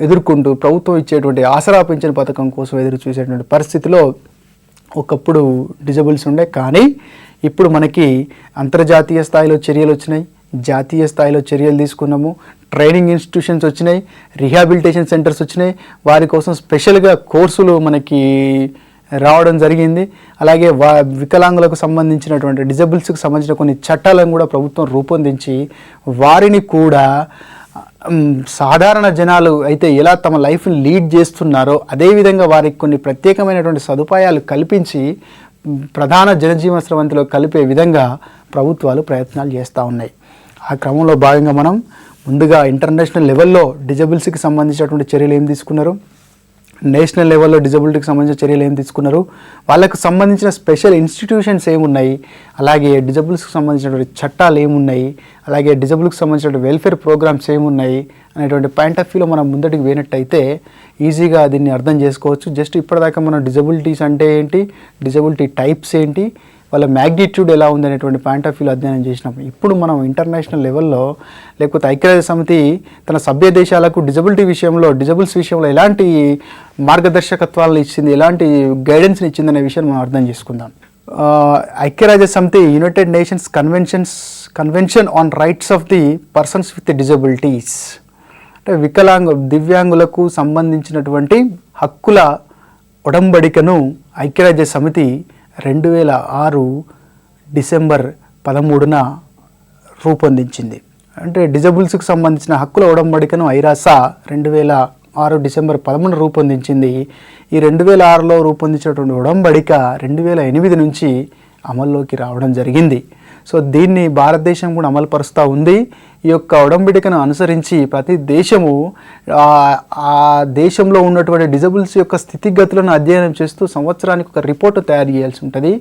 ఎదుర్కొంటూ ప్రభుత్వం ఇచ్చేటువంటి ఆసరా పింఛన్ పథకం కోసం ఎదురు చూసేటువంటి పరిస్థితిలో ఒకప్పుడు డిజబుల్స్ ఉండే. కానీ ఇప్పుడు మనకి అంతర్జాతీయ స్థాయిలో చర్యలు వచ్చినాయి, జాతీయ స్థాయిలో చర్యలు తీసుకున్నాము, ట్రైనింగ్ ఇన్స్టిట్యూషన్స్ వచ్చినాయి, రిహాబిలిటేషన్ సెంటర్స్ వచ్చినాయి, వారి కోసం స్పెషల్గా కోర్సులు మనకి రావడం జరిగింది. అలాగే వికలాంగులకు సంబంధించినటువంటి డిజబుల్స్కి సంబంధించిన కొన్ని చట్టాలను కూడా ప్రభుత్వం రూపొందించి వారిని కూడా సాధారణ జనాలు అయితే ఎలా తమ లైఫ్ని లీడ్ చేస్తున్నారో అదేవిధంగా వారికి కొన్ని ప్రత్యేకమైనటువంటి సదుపాయాలు కల్పించి ప్రధాన జనజీవన స్రవంతిలో కలిపే విధంగా ప్రభుత్వాలు ప్రయత్నాలు చేస్తూ ఉన్నాయి. ఆ క్రమంలో భాగంగా మనం ముందుగా ఇంటర్నేషనల్ లెవెల్లో డిజబుల్స్కి సంబంధించినటువంటి చర్యలు ఏం తీసుకున్నారు, నేషనల్ లెవెల్లో డిజబిలిటీకి సంబంధించిన చర్యలు ఏం తీసుకున్నారు, వాళ్ళకు సంబంధించిన స్పెషల్ ఇన్స్టిట్యూషన్స్ ఏమున్నాయి, అలాగే డిజబుల్స్కి సంబంధించినటువంటి చట్టాలు ఏమున్నాయి, అలాగే డిజబుల్కి సంబంధించిన వెల్ఫేర్ ప్రోగ్రామ్స్ ఏమున్నాయి అనేటువంటి పాయింట్ ఆఫ్ వ్యూలో మనం ముందటికి పోయినట్టయితే ఈజీగా దీన్ని అర్థం చేసుకోవచ్చు. జస్ట్ ఇప్పటిదాకా మనం డిజబిలిటీస్ అంటే ఏంటి, డిజబిలిటీ టైప్స్ ఏంటి, వాళ్ళ మ్యాగ్నిట్యూడ్ ఎలా ఉంది అనేటువంటి పాయింట్ ఆఫ్ వ్యూలో అధ్యయనం చేసినాం. ఇప్పుడు మనం ఇంటర్నేషనల్ లెవెల్లో లేకపోతే ఐక్యరాజ్య సమితి తన సభ్య దేశాలకు డిజబుల్స్ విషయంలో ఎలాంటి మార్గదర్శకత్వాలను ఇచ్చింది, ఎలాంటి గైడెన్స్ని ఇచ్చింది అనే విషయాన్ని మనం అర్థం చేసుకుందాం. ఐక్యరాజ్య సమితి United nations convention on rights of the persons with disabilities అంటే దివ్యాంగులకు సంబంధించినటువంటి హక్కుల ఒడంబడికను ఐక్యరాజ్య సమితి 2006 డిసెంబర్ 13న రూపొందించింది. అంటే డిజబుల్స్కి సంబంధించిన హక్కుల ఒడంబడికను ఐరాస 2006 డిసెంబర్ 13 రూపొందించింది. ఈ 2006లో రూపొందించినటువంటి ఒడంబడిక 2008 నుంచి అమల్లోకి రావడం జరిగింది. సో దీన్ని భారతదేశం కూడా అమలుపరుస్తూ ఉంది. ఈ యొక్క ఒడంబడికను అనుసరించి ప్రతి దేశము ఆ దేశంలో ఉన్నటువంటి డిజబుల్స్ యొక్క స్థితిగతులను అధ్యయనం చేస్తూ సంవత్సరానికి ఒక రిపోర్టు తయారు చేయాల్సి ఉంటుంది.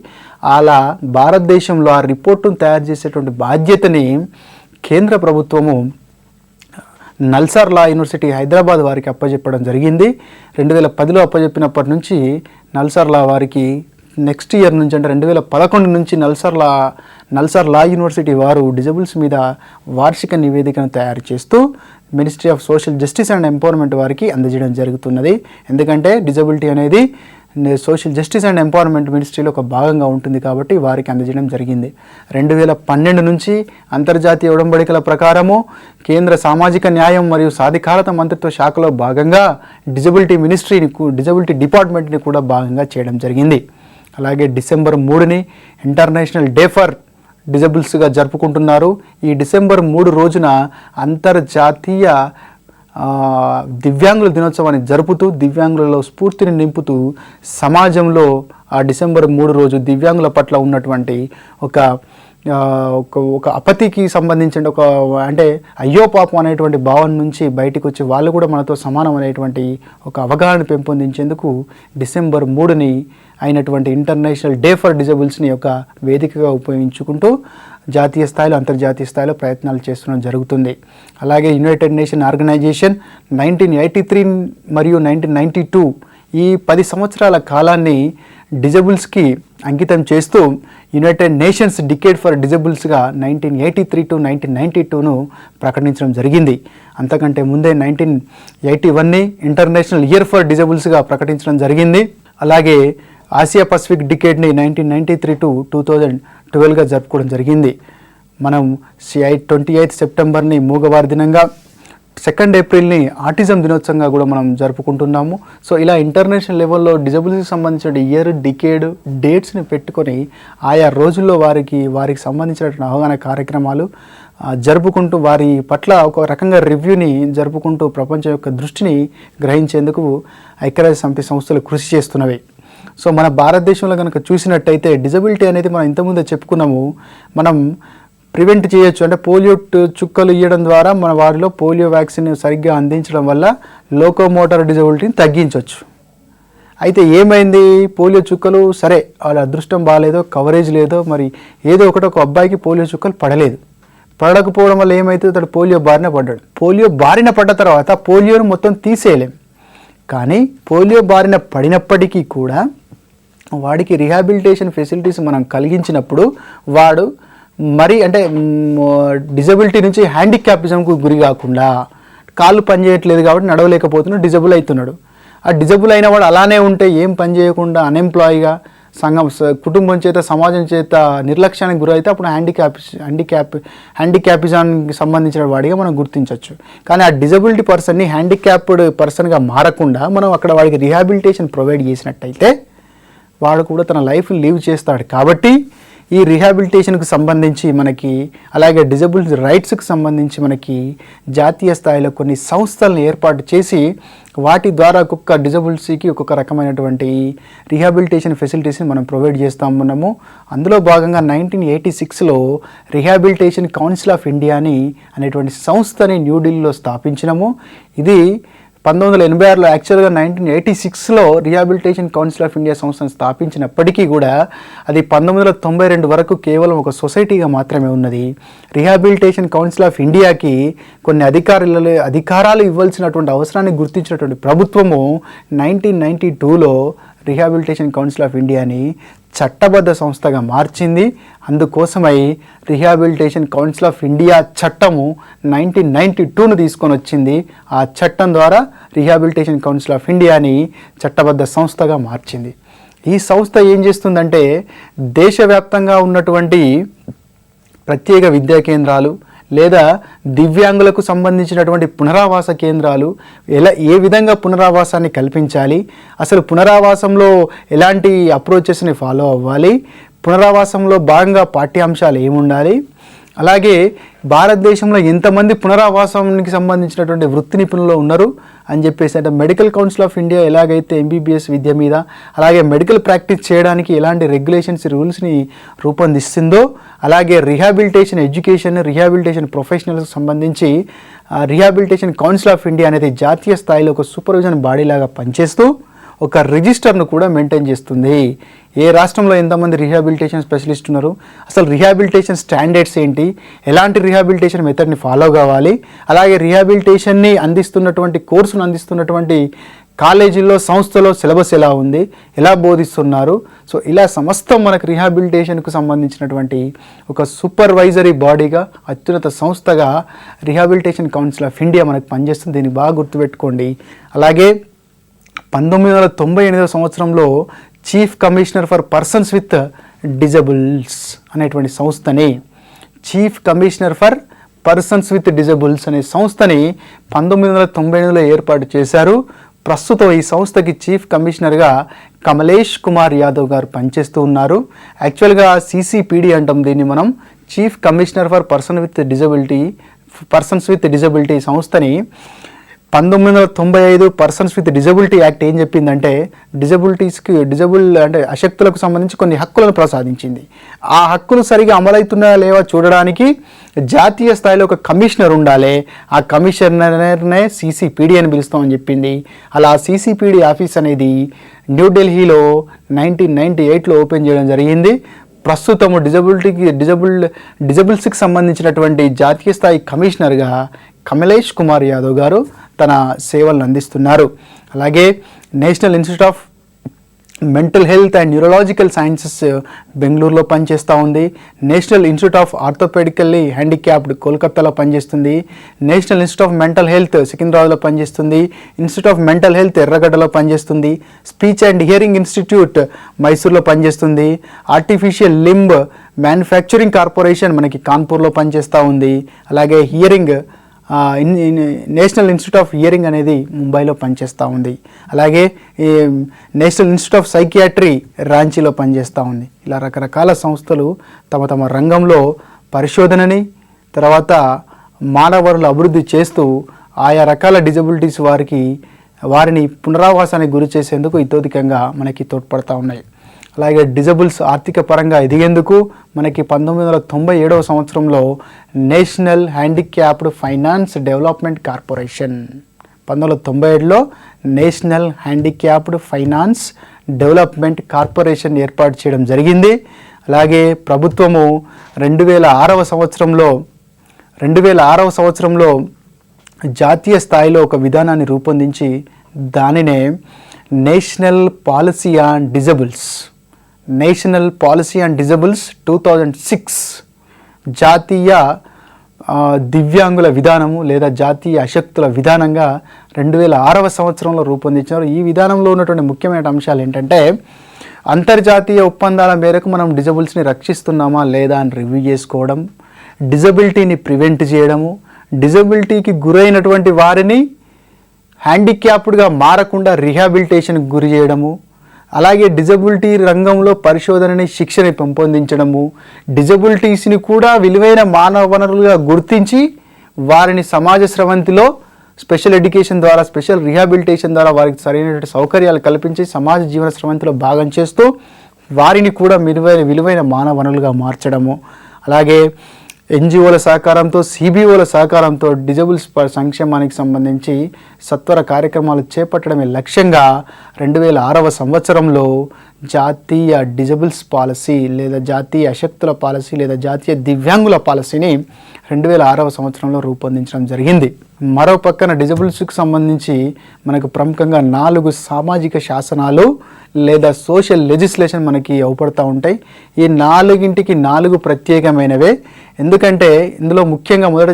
అలా భారతదేశంలో ఆ రిపోర్టును తయారు చేసేటువంటి బాధ్యతని కేంద్ర ప్రభుత్వము నల్సార్ లా యూనివర్సిటీ హైదరాబాద్ వారికి అప్పచెప్పడం జరిగింది. 2010లో అప్పచెప్పినప్పటి నుంచి నల్సార్ లా వారికి నెక్స్ట్ ఇయర్ నుంచి అంటే 2011 నుంచి నల్సార్ లా యూనివర్సిటీ వారు డిజబుల్స్ మీద వార్షిక నివేదికను తయారు చేస్తూ ministry of social justice and empowerment వారికి అందజేయడం జరుగుతున్నది. ఎందుకంటే డిజబిలిటీ అనేది సోషల్ జస్టిస్ అండ్ ఎంపవర్మెంట్ మినిస్ట్రీలో ఒక భాగంగా ఉంటుంది కాబట్టి వారికి అందజేయడం జరిగింది. 2012 నుంచి అంతర్జాతీయ ఒడంబడికల ప్రకారము కేంద్ర సామాజిక న్యాయం మరియు సాధికారత మంత్రిత్వ శాఖలో భాగంగా డిజబిలిటీ డిపార్ట్మెంట్ని కూడా భాగంగా చేయడం జరిగింది. అలాగే డిసెంబర్ 3ని ఇంటర్నేషనల్ డే ఫర్ డిజబుల్స్గా జరుపుకుంటున్నారు. ఈ డిసెంబర్ 3 రోజున అంతర్జాతీయ దివ్యాంగుల దినోత్సవాన్ని జరుపుతూ దివ్యాంగులలో స్ఫూర్తిని నింపుతూ సమాజంలో ఆ డిసెంబర్ 3 రోజు దివ్యాంగుల పట్ల ఉన్నటువంటి ఒక అపతికి సంబంధించిన అంటే అయ్యో పాపం అనేటువంటి భావన నుంచి బయటకు వచ్చి వాళ్ళు కూడా మనతో సమానం అనేటువంటి ఒక అవగాహన పెంపొందించేందుకు డిసెంబర్ 3ని అయినటువంటి ఇంటర్నేషనల్ డే ఫర్ డిజబుల్స్ని ఒక వేదికగా ఉపయోగించుకుంటూ జాతీయ స్థాయిలో అంతర్జాతీయ స్థాయిలో ప్రయత్నాలు చేస్తడం జరుగుతుంది. అలాగే యునైటెడ్ నేషన్ ఆర్గనైజేషన్ 1983 మరియు 1992 ఈ 10 సంవత్సరాల కాలాన్ని డిజబుల్స్కి అంకితం చేస్తూ యునైటెడ్ నేషన్స్ డికేడ్ ఫర్ డిజబుల్స్గా 1983 to 1992ను ప్రకటించడం జరిగింది. అంతకంటే ముందే 1981ని ఇంటర్నేషనల్ ఇయర్ ఫర్ డిజబుల్స్గా ప్రకటించడం జరిగింది. అలాగే ఆసియా పసిఫిక్ డికేడ్ని 1993 to 2012గా జరుపుకోవడం జరిగింది. మనం 28 సెప్టెంబర్ని మూగవారి దినంగా, 2 ఏప్రిల్ని ఆటిజం దినోత్సవంగా కూడా మనం జరుపుకుంటున్నాము. సో ఇలా ఇంటర్నేషనల్ లెవెల్లో డిజబిలిటీకి సంబంధించిన ఇయర్, డికేడ్, డేట్స్ని పెట్టుకొని ఆయా రోజుల్లో వారికి సంబంధించినటువంటి అవగాహన కార్యక్రమాలు జరుపుకుంటూ వారి పట్ల ఒక రకంగా రివ్యూని జరుపుకుంటూ ప్రపంచం యొక్క దృష్టిని గ్రహించేందుకు ఐక్యరాజ్య సమితి సంస్థలు కృషి చేస్తున్నవి. సో మన భారతదేశంలో కనుక చూసినట్టయితే డిజబిలిటీ అనేది మనం ఇంతకుముందే చెప్పుకున్నాము, మనం ప్రివెంట్ చేయొచ్చు. అంటే పోలియో చుక్కలు ఇవ్వడం ద్వారా మన వారిలో పోలియో వ్యాక్సిన్ సరిగ్గా అందించడం వల్ల లోకోమోటార్ డిజబిలిటీని తగ్గించవచ్చు. అయితే ఏమైంది, పోలియో చుక్కలు సరే వాళ్ళ అదృష్టం బాగాలేదో, కవరేజ్ లేదో, మరి ఏదో ఒక అబ్బాయికి పోలియో చుక్కలు పడకపోవడం వల్ల ఏమైతే అతడు పోలియో బారిన పడ్డాడు. పోలియో బారిన పడ్డ తర్వాత పోలియోను మొత్తం తీసేయలేం, కానీ పోలియో బారిన పడినప్పటికీ కూడా వాడికి రిహాబిలిటేషన్ ఫెసిలిటీస్ మనం కలిగించినప్పుడు వాడు మరి అంటే డిజబిలిటీ నుంచి హ్యాండిక్యాపిజంకు గురి కాకుండా, కాళ్ళు పనిచేయట్లేదు కాబట్టి నడవలేకపోతున్నాడు, డిజబుల్ అవుతున్నాడు. ఆ డిజబుల్ అయిన వాడు అలానే ఉంటే ఏం పని చేయకుండా అన్ఎంప్లాయీగా కుటుంబం చేత సమాజం చేత నిర్లక్ష్యానికి గురైతే అప్పుడు హ్యాండిక్యాపిజానికి సంబంధించిన వాడిగా మనం గుర్తించవచ్చు. కానీ ఆ డిజబిలిటీ పర్సన్ని హ్యాండిక్యాప్డ్ పర్సన్గా మారకుండా మనం అక్కడ వాడికి రిహాబిలిటేషన్ ప్రొవైడ్ చేసినట్టయితే వాడు కూడా తన లైఫ్ని లీవ్ చేస్తాడు. కాబట్టి ఈ రీహాబిలిటేషన్కి సంబంధించి మనకి, అలాగే డిజబుల్స్ రైట్స్కి సంబంధించి మనకి జాతీయ స్థాయిలో కొన్ని సంస్థలను ఏర్పాటు చేసి వాటి ద్వారా ఒక్కొక్క డిజబుల్స్కి ఒక్కొక్క రకమైనటువంటి రీహాబిలిటేషన్ ఫెసిలిటీస్ని మనం ప్రొవైడ్ చేస్తూ ఉన్నాము. అందులో భాగంగా 1986లో రీహాబిలిటేషన్ కౌన్సిల్ ఆఫ్ ఇండియాని అనేటువంటి సంస్థని న్యూఢిల్లీలో స్థాపించినాము. ఇది 1986లో యాక్చువల్గా 1986లో రీహాబిలిటేషన్ కౌన్సిల్ ఆఫ్ ఇండియా సంస్థను స్థాపించినప్పటికీ కూడా అది 1992 వరకు కేవలం ఒక సొసైటీగా మాత్రమే ఉన్నది. రీహాబిలిటేషన్ కౌన్సిల్ ఆఫ్ ఇండియాకి కొన్ని అధికారాలు ఇవ్వాల్సినటువంటి అవసరాన్ని గుర్తించినటువంటి ప్రభుత్వము 1992లో రీహాబిలిటేషన్ కౌన్సిల్ ఆఫ్ ఇండియాని చట్టబద్ధ సంస్థగా మార్చింది. అందుకోసమై రీహాబిలిటేషన్ కౌన్సిల్ ఆఫ్ ఇండియా చట్టము 1992ను తీసుకొని వచ్చింది. ఆ చట్టం ద్వారా రీహాబిలిటేషన్ కౌన్సిల్ ఆఫ్ ఇండియాని చట్టబద్ధ సంస్థగా మార్చింది. ఈ సంస్థ ఏం చేస్తుందంటే దేశవ్యాప్తంగా ఉన్నటువంటి ప్రత్యేక విద్యా కేంద్రాలు లేదా దివ్యాంగులకు సంబంధించినటువంటి పునరావాస కేంద్రాలు ఏ విధంగా పునరావాసాన్ని కల్పించాలి, అసలు పునరావాసంలో ఎలాంటి అప్రోచెస్ని ఫాలో అవ్వాలి, పునరావాసంలో భాగంగా పాఠ్యాంశాలు ఏముండాలి, అలాగే భారతదేశంలో ఎంతమంది పునరావాసానికి సంబంధించినటువంటి వృత్తి నిపుణులు ఉన్నారు అని చెప్పేసి, అంటే మెడికల్ కౌన్సిల్ ఆఫ్ ఇండియా ఎలాగైతే ఎంబీబీఎస్ విద్య మీద అలాగే మెడికల్ ప్రాక్టీస్ చేయడానికి ఎలాంటి రెగ్యులేషన్స్ రూల్స్ని రూపొందిస్తుందో, అలాగే రీహాబిలిటేషన్ ఎడ్యుకేషన్ రీహాబిలిటేషన్ ప్రొఫెషనల్స్కి సంబంధించి రీహాబిలిటేషన్ కౌన్సిల్ ఆఫ్ ఇండియా అనేది జాతీయ స్థాయిలో ఒక సూపర్విజన్ బాడీలాగా పనిచేస్తూ ఒక రిజిస్టర్ను కూడా మెయింటైన్ చేస్తుంది. ఏ రాష్ట్రంలో ఎంతమంది రీహాబిలిటేషన్ స్పెషలిస్ట్ ఉన్నారు, అసలు రీహాబిలిటేషన్ స్టాండర్డ్స్ ఏంటి, ఎలాంటి రీహాబిలిటేషన్ మెథడ్ని ఫాలో కావాలి, అలాగే రీహాబిలిటేషన్ని అందిస్తున్నటువంటి కోర్సును అందిస్తున్నటువంటి కాలేజీల్లో సంస్థలో సిలబస్ ఎలా ఉంది, ఎలా బోధిస్తున్నారు. సో ఇలా సమస్తం మనకు రీహాబిలిటేషన్కు సంబంధించినటువంటి ఒక సూపర్వైజరీ బాడీగా అత్యున్నత సంస్థగా రీహాబిలిటేషన్ కౌన్సిల్ ఆఫ్ ఇండియా మనకు పనిచేస్తుంది. దీన్ని బాగా గుర్తుపెట్టుకోండి. అలాగే 1998 సంవత్సరంలో chief commissioner for persons with decibels అనేటువంటి సంస్థని, chief commissioner for persons with decibels అనే సంస్థని 1998లో ఏర్పాటు చేశారు. ప్రస్తుతం ఈ సంస్థకి చీఫ్ కమిషనర్గా కమలేష్ కుమార్ యాదవ్ గారు పనిచేస్తూ ఉన్నారు. యాక్చువల్గా CCPD అంటాం దీన్ని మనం, chief commissioner for persons with disability సంస్థని 1995 పర్సన్స్ విత్ డిజబిలిటీ యాక్ట్ ఏం చెప్పిందంటే డిజబుల్ అంటే అశక్తులకు సంబంధించి కొన్ని హక్కులను ప్రసాదించింది. ఆ హక్కులు సరిగా అమలవుతున్నాయా లేవా చూడడానికి జాతీయ స్థాయిలో ఒక కమిషనర్ ఉండాలి. ఆ కమిషనర్నే CCPD అని పిలుస్తామని చెప్పింది. అలా CCPD ఆఫీస్ అనేది న్యూఢిల్లీలో 1998లో ఓపెన్ చేయడం జరిగింది. ప్రస్తుతము డిజబుల్స్కి సంబంధించినటువంటి జాతీయ స్థాయి కమిషనర్గా కమలేష్ కుమార్ యాదవ్ గారు తన సేవలను అందిస్తున్నారు. అలాగే national institute of mental health and neurological sciences బెంగళూరులో పనిచేస్తూ ఉంది. National institute of orthopaedically handicapped కోల్కతాలో పనిచేస్తుంది. National institute of mental health సికింద్రాబాద్లో పనిచేస్తుంది. ఇన్స్టిట్యూట్ ఆఫ్ మెంటల్ హెల్త్ ఎర్రగడ్డలో పనిచేస్తుంది. స్పీచ్ అండ్ హియరింగ్ ఇన్స్టిట్యూట్ మైసూర్లో పనిచేస్తుంది. ఆర్టిఫిషియల్ లింబ్ మ్యానుఫ్యాక్చరింగ్ కార్పొరేషన్ మనకి కాన్పూర్లో పనిచేస్తూ ఉంది. అలాగే hearing national institute of hearing అనేది ముంబైలో పనిచేస్తూ ఉంది. అలాగే ఈ నేషనల్ ఇన్స్టిట్యూట్ ఆఫ్ సైకియాట్రీ రాంచీలో పనిచేస్తూ ఉంది. ఇలా రకరకాల సంస్థలు తమ రంగంలో పరిశోధనని తర్వాత మానవరుల అభివృద్ధి చేస్తూ ఆయా రకాల డిజబిలిటీస్ వారిని పునరావాసానికి గురి చేసేందుకు ఇతోధికంగా మనకి తోడ్పడతా ఉన్నాయి. అలాగే డిజబుల్స్ ఆర్థిక పరంగా ఎదిగేందుకు మనకి 1997 సంవత్సరంలో national handicapped finance development corporation 1997లో national handicapped finance development corporation ఏర్పాటు చేయడం జరిగింది. అలాగే ప్రభుత్వము 2006వ సంవత్సరంలో జాతీయ స్థాయిలో ఒక విధానాన్ని రూపొందించి దానినే నేషనల్ పాలసీ ఆన్ డిజబుల్స్ 2006 జాతీయ దివ్యాంగుల విధానము లేదా జాతీయ అశక్తుల విధానంగా 2006వ సంవత్సరంలో రూపొందించారు. ఈ విధానంలో ఉన్నటువంటి ముఖ్యమైన అంశాలు ఏంటంటే అంతర్జాతీయ ఒప్పందాల మేరకు మనం డిజబుల్స్ని రక్షిస్తున్నామా లేదా అని రివ్యూ చేసుకోవడం, డిజబిలిటీని ప్రివెంట్ చేయడము, డిజబిలిటీకి గురైనటువంటి వారిని హ్యాండిక్యాప్డ్గా మారకుండా రీహాబిలిటేషన్కి గురి చేయడము, అలాగే డిజబిలిటీ రంగంలో పరిశోధనని శిక్షణ పెంపొందించడము, డిజబిలిటీస్ని కూడా విలువైన మానవ వనరులుగా గుర్తించి వారిని సమాజ స్రవంతిలో స్పెషల్ ఎడ్యుకేషన్ ద్వారా, స్పెషల్ రీహాబిలిటేషన్ ద్వారా వారికి సరైనటువంటి సౌకర్యాలు కల్పించి సమాజ జీవన స్రవంతిలో భాగం చేస్తూ వారిని కూడా విలువైన మానవ వనరులుగా మార్చడము, అలాగే ఎన్జిఓల సహకారంతో, సిబిఓల సహకారంతో డిజబుల్స్ సంక్షేమానికి సంబంధించి సత్వర కార్యక్రమాలు చేపట్టడమే లక్ష్యంగా 2006వ సంవత్సరంలో జాతీయ డిజబుల్స్ పాలసీ లేదా జాతీయ అశక్తుల పాలసీ లేదా జాతీయ దివ్యాంగుల పాలసీని 2006వ సంవత్సరంలో రూపొందించడం జరిగింది. మరో పక్కన డిజబుల్స్కి సంబంధించి మనకు ప్రముఖంగా 4 సామాజిక శాసనాలు లేదా సోషల్ లెజిస్లేషన్ మనకి అవపడుతూ ఉంటాయి. ఈ 4కి 4 ప్రత్యేకమైనవే. ఎందుకంటే ఇందులో ముఖ్యంగా మొదట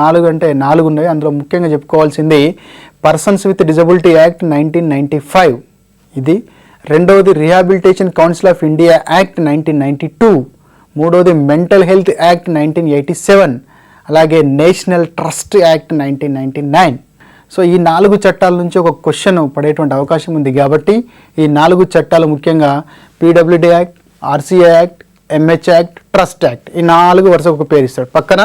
4 అంటే 4 ఉన్నవి. అందులో ముఖ్యంగా చెప్పుకోవాల్సింది పర్సన్స్ విత్ డిజబిలిటీ యాక్ట్ 1995, ఇది. రెండవది rehabilitation council of India act 1992, మూడవది మెంటల్ హెల్త్ యాక్ట్ 1987, అలాగే నేషనల్ ట్రస్ట్ యాక్ట్ 1999. సో ఈ 4 చట్టాల నుంచి ఒక క్వశ్చన్ పడేటువంటి అవకాశం ఉంది కాబట్టి ఈ 4 చట్టాలు ముఖ్యంగా PWD act, RCI act, MH act, trust act, ఈ 4 వరుస ఒక పేరు ఇస్తాడు. పక్కన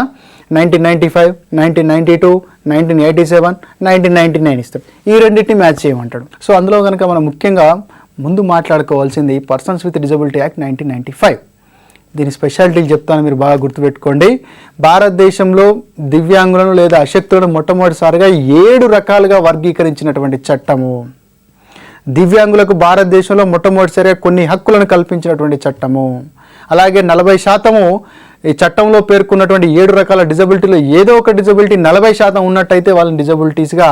1995, 1992, 1987, 1999 ఇస్తాడు. ఈ రెండింటిని మ్యాచ్ చేయమంటాడు. సో అందులో కనుక మనం ముఖ్యంగా ముందు మాట్లాడుకోవాల్సింది పర్సన్స్ విత్ డిజబిలిటీ యాక్ట్ 1995. దీని స్పెషాలిటీలు చెప్తాను, మీరు బాగా గుర్తుపెట్టుకోండి. భారతదేశంలో దివ్యాంగులను లేదా అశక్తులను మొట్టమొదటిసారిగా 7 రకాలుగా వర్గీకరించినటువంటి చట్టము. దివ్యాంగులకు భారతదేశంలో మొట్టమొదటిసారిగా కొన్ని హక్కులను కల్పించినటువంటి చట్టము. అలాగే 40% ఈ చట్టంలో పేర్కొన్నటువంటి 7 రకాల డిజబిలిటీలో ఏదో ఒక డిజబిలిటీ 40% ఉన్నట్టయితే వాళ్ళని డిజబిలిటీస్గా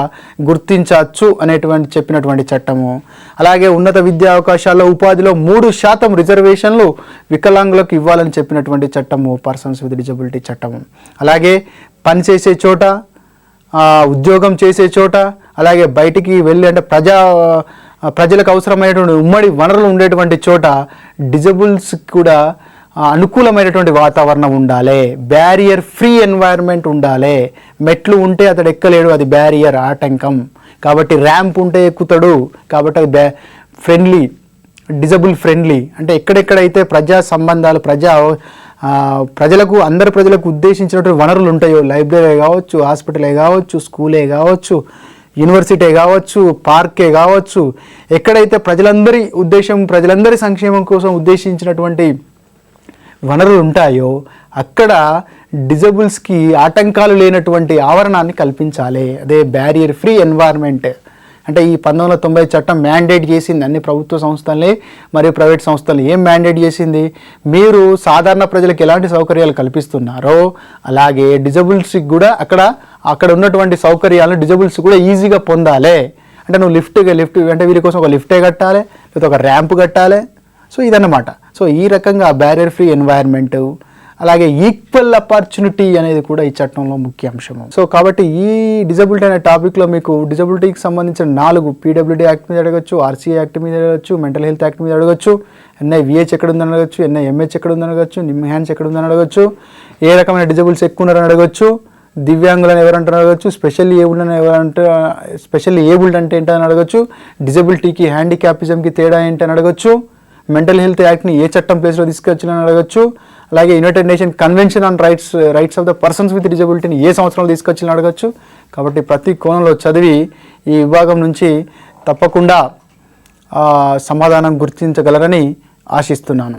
గుర్తించవచ్చు అనేటువంటి చెప్పినటువంటి చట్టము. అలాగే ఉన్నత విద్యా అవకాశాల్లో ఉపాధిలో 3% రిజర్వేషన్లు వికలాంగులకు ఇవ్వాలని చెప్పినటువంటి చట్టము పర్సన్స్ విత్ డిజబిలిటీ చట్టము. అలాగే పనిచేసే చోట, ఉద్యోగం చేసే చోట, అలాగే బయటికి వెళ్ళి అంటే ప్రజలకు అవసరమైనటువంటి ఉమ్మడి వనరులు ఉండేటువంటి చోట డిజబుల్స్ కూడా అనుకూలమైనటువంటి వాతావరణం ఉండాలి, బ్యారియర్ ఫ్రీ ఎన్వైర్న్మెంట్ ఉండాలి. మెట్లు ఉంటే అతడు ఎక్కలేడు, అది బ్యారియర్, ఆటంకం. కాబట్టి ర్యాంప్ ఉంటే ఎక్కుతాడు, కాబట్టి అది ఫ్రెండ్లీ, డిజబుల్ ఫ్రెండ్లీ. అంటే ఎక్కడెక్కడైతే ప్రజా సంబంధాలు, ప్రజలకు అందరి ప్రజలకు ఉద్దేశించినటువంటి వనరులు ఉంటాయో, లైబ్రరీ కావచ్చు, హాస్పిటలే కావచ్చు, స్కూలే కావచ్చు, యూనివర్సిటీ కావచ్చు, పార్కే కావచ్చు, ఎక్కడైతే ప్రజలందరి సంక్షేమం కోసం ఉద్దేశించినటువంటి వనరులు ఉంటాయో అక్కడ డిజబుల్స్కి ఆటంకాలు లేనటువంటి ఆవరణాన్ని కల్పించాలి. అదే బ్యారియర్ ఫ్రీ ఎన్వైర్న్మెంట్. అంటే ఈ 1990 చట్టం మ్యాండేట్ చేసింది అన్ని ప్రభుత్వ సంస్థలే మరియు ప్రైవేట్ సంస్థలు. ఏం మ్యాండేట్ చేసింది? మీరు సాధారణ ప్రజలకు ఎలాంటి సౌకర్యాలు కల్పిస్తున్నారో అలాగే డిజబుల్స్కి కూడా అక్కడ ఉన్నటువంటి సౌకర్యాలను డిజబుల్స్ కూడా ఈజీగా పొందాలి. అంటే నువ్వు లిఫ్ట్ అంటే వీరి కోసం ఒక లిఫ్టే కట్టాలి, లేకపోతే ఒక ర్యాంప్ కట్టాలి. సో ఇదన్నమాట. సో ఈ రకంగా బ్యారియర్ ఫ్రీ ఎన్వైర్న్మెంట్, అలాగే ఈక్వల్ ఆపర్చునిటీ అనేది కూడా ఈ చట్టంలో ముఖ్య అంశము. సో కాబట్టి ఈ డిజబిలిటీ అనే టాపిక్లో మీకు డిజబిలిటీకి సంబంధించిన 4 పీడబ్ల్యూడీ యాక్ట్ మీద అడగచ్చు, ఆర్సీఐ యాక్ట్ మీద అడగచ్చు, మెంటల్ హెల్త్ యాక్ట్ మీద అడగచ్చు, ఎన్ఐవిహెచ్ ఎక్కడ ఉందని అడగచ్చు, ఎన్ఐఎంహెచ్ ఎక్కడ ఉందని అడగచ్చు, నిమ్హాన్స్ ఎక్కడ ఉందని అడగచ్చు, ఏ రకమైన డిజబుల్స్ ఎక్కువ ఉన్నారని అడగచ్చు, దివ్యాంగులను ఎవరంటారు అడగచ్చు, స్పెషల్లీ ఏబుల్డ్ అంటే ఏంటని అడగచ్చు, డిజబిలిటీకి హ్యాండిక్యాపిజంకి తేడా ఏంటని అడగచ్చు, మెంటల్ హెల్త్ యాక్ట్ని ఏ చట్టం ప్లేస్లో తీసుకొచ్చిందని అడగచ్చు, అలాగే United Nation convention on rights of the persons with డిజబిలిటీని ఏ సంవత్సరంలో తీసుకొచ్చిందని అడగచ్చు. కాబట్టి ప్రతి కోణంలో చదివి ఈ విభాగం నుంచి తప్పకుండా సమాధానం గుర్తించగలరని ఆశిస్తున్నాను.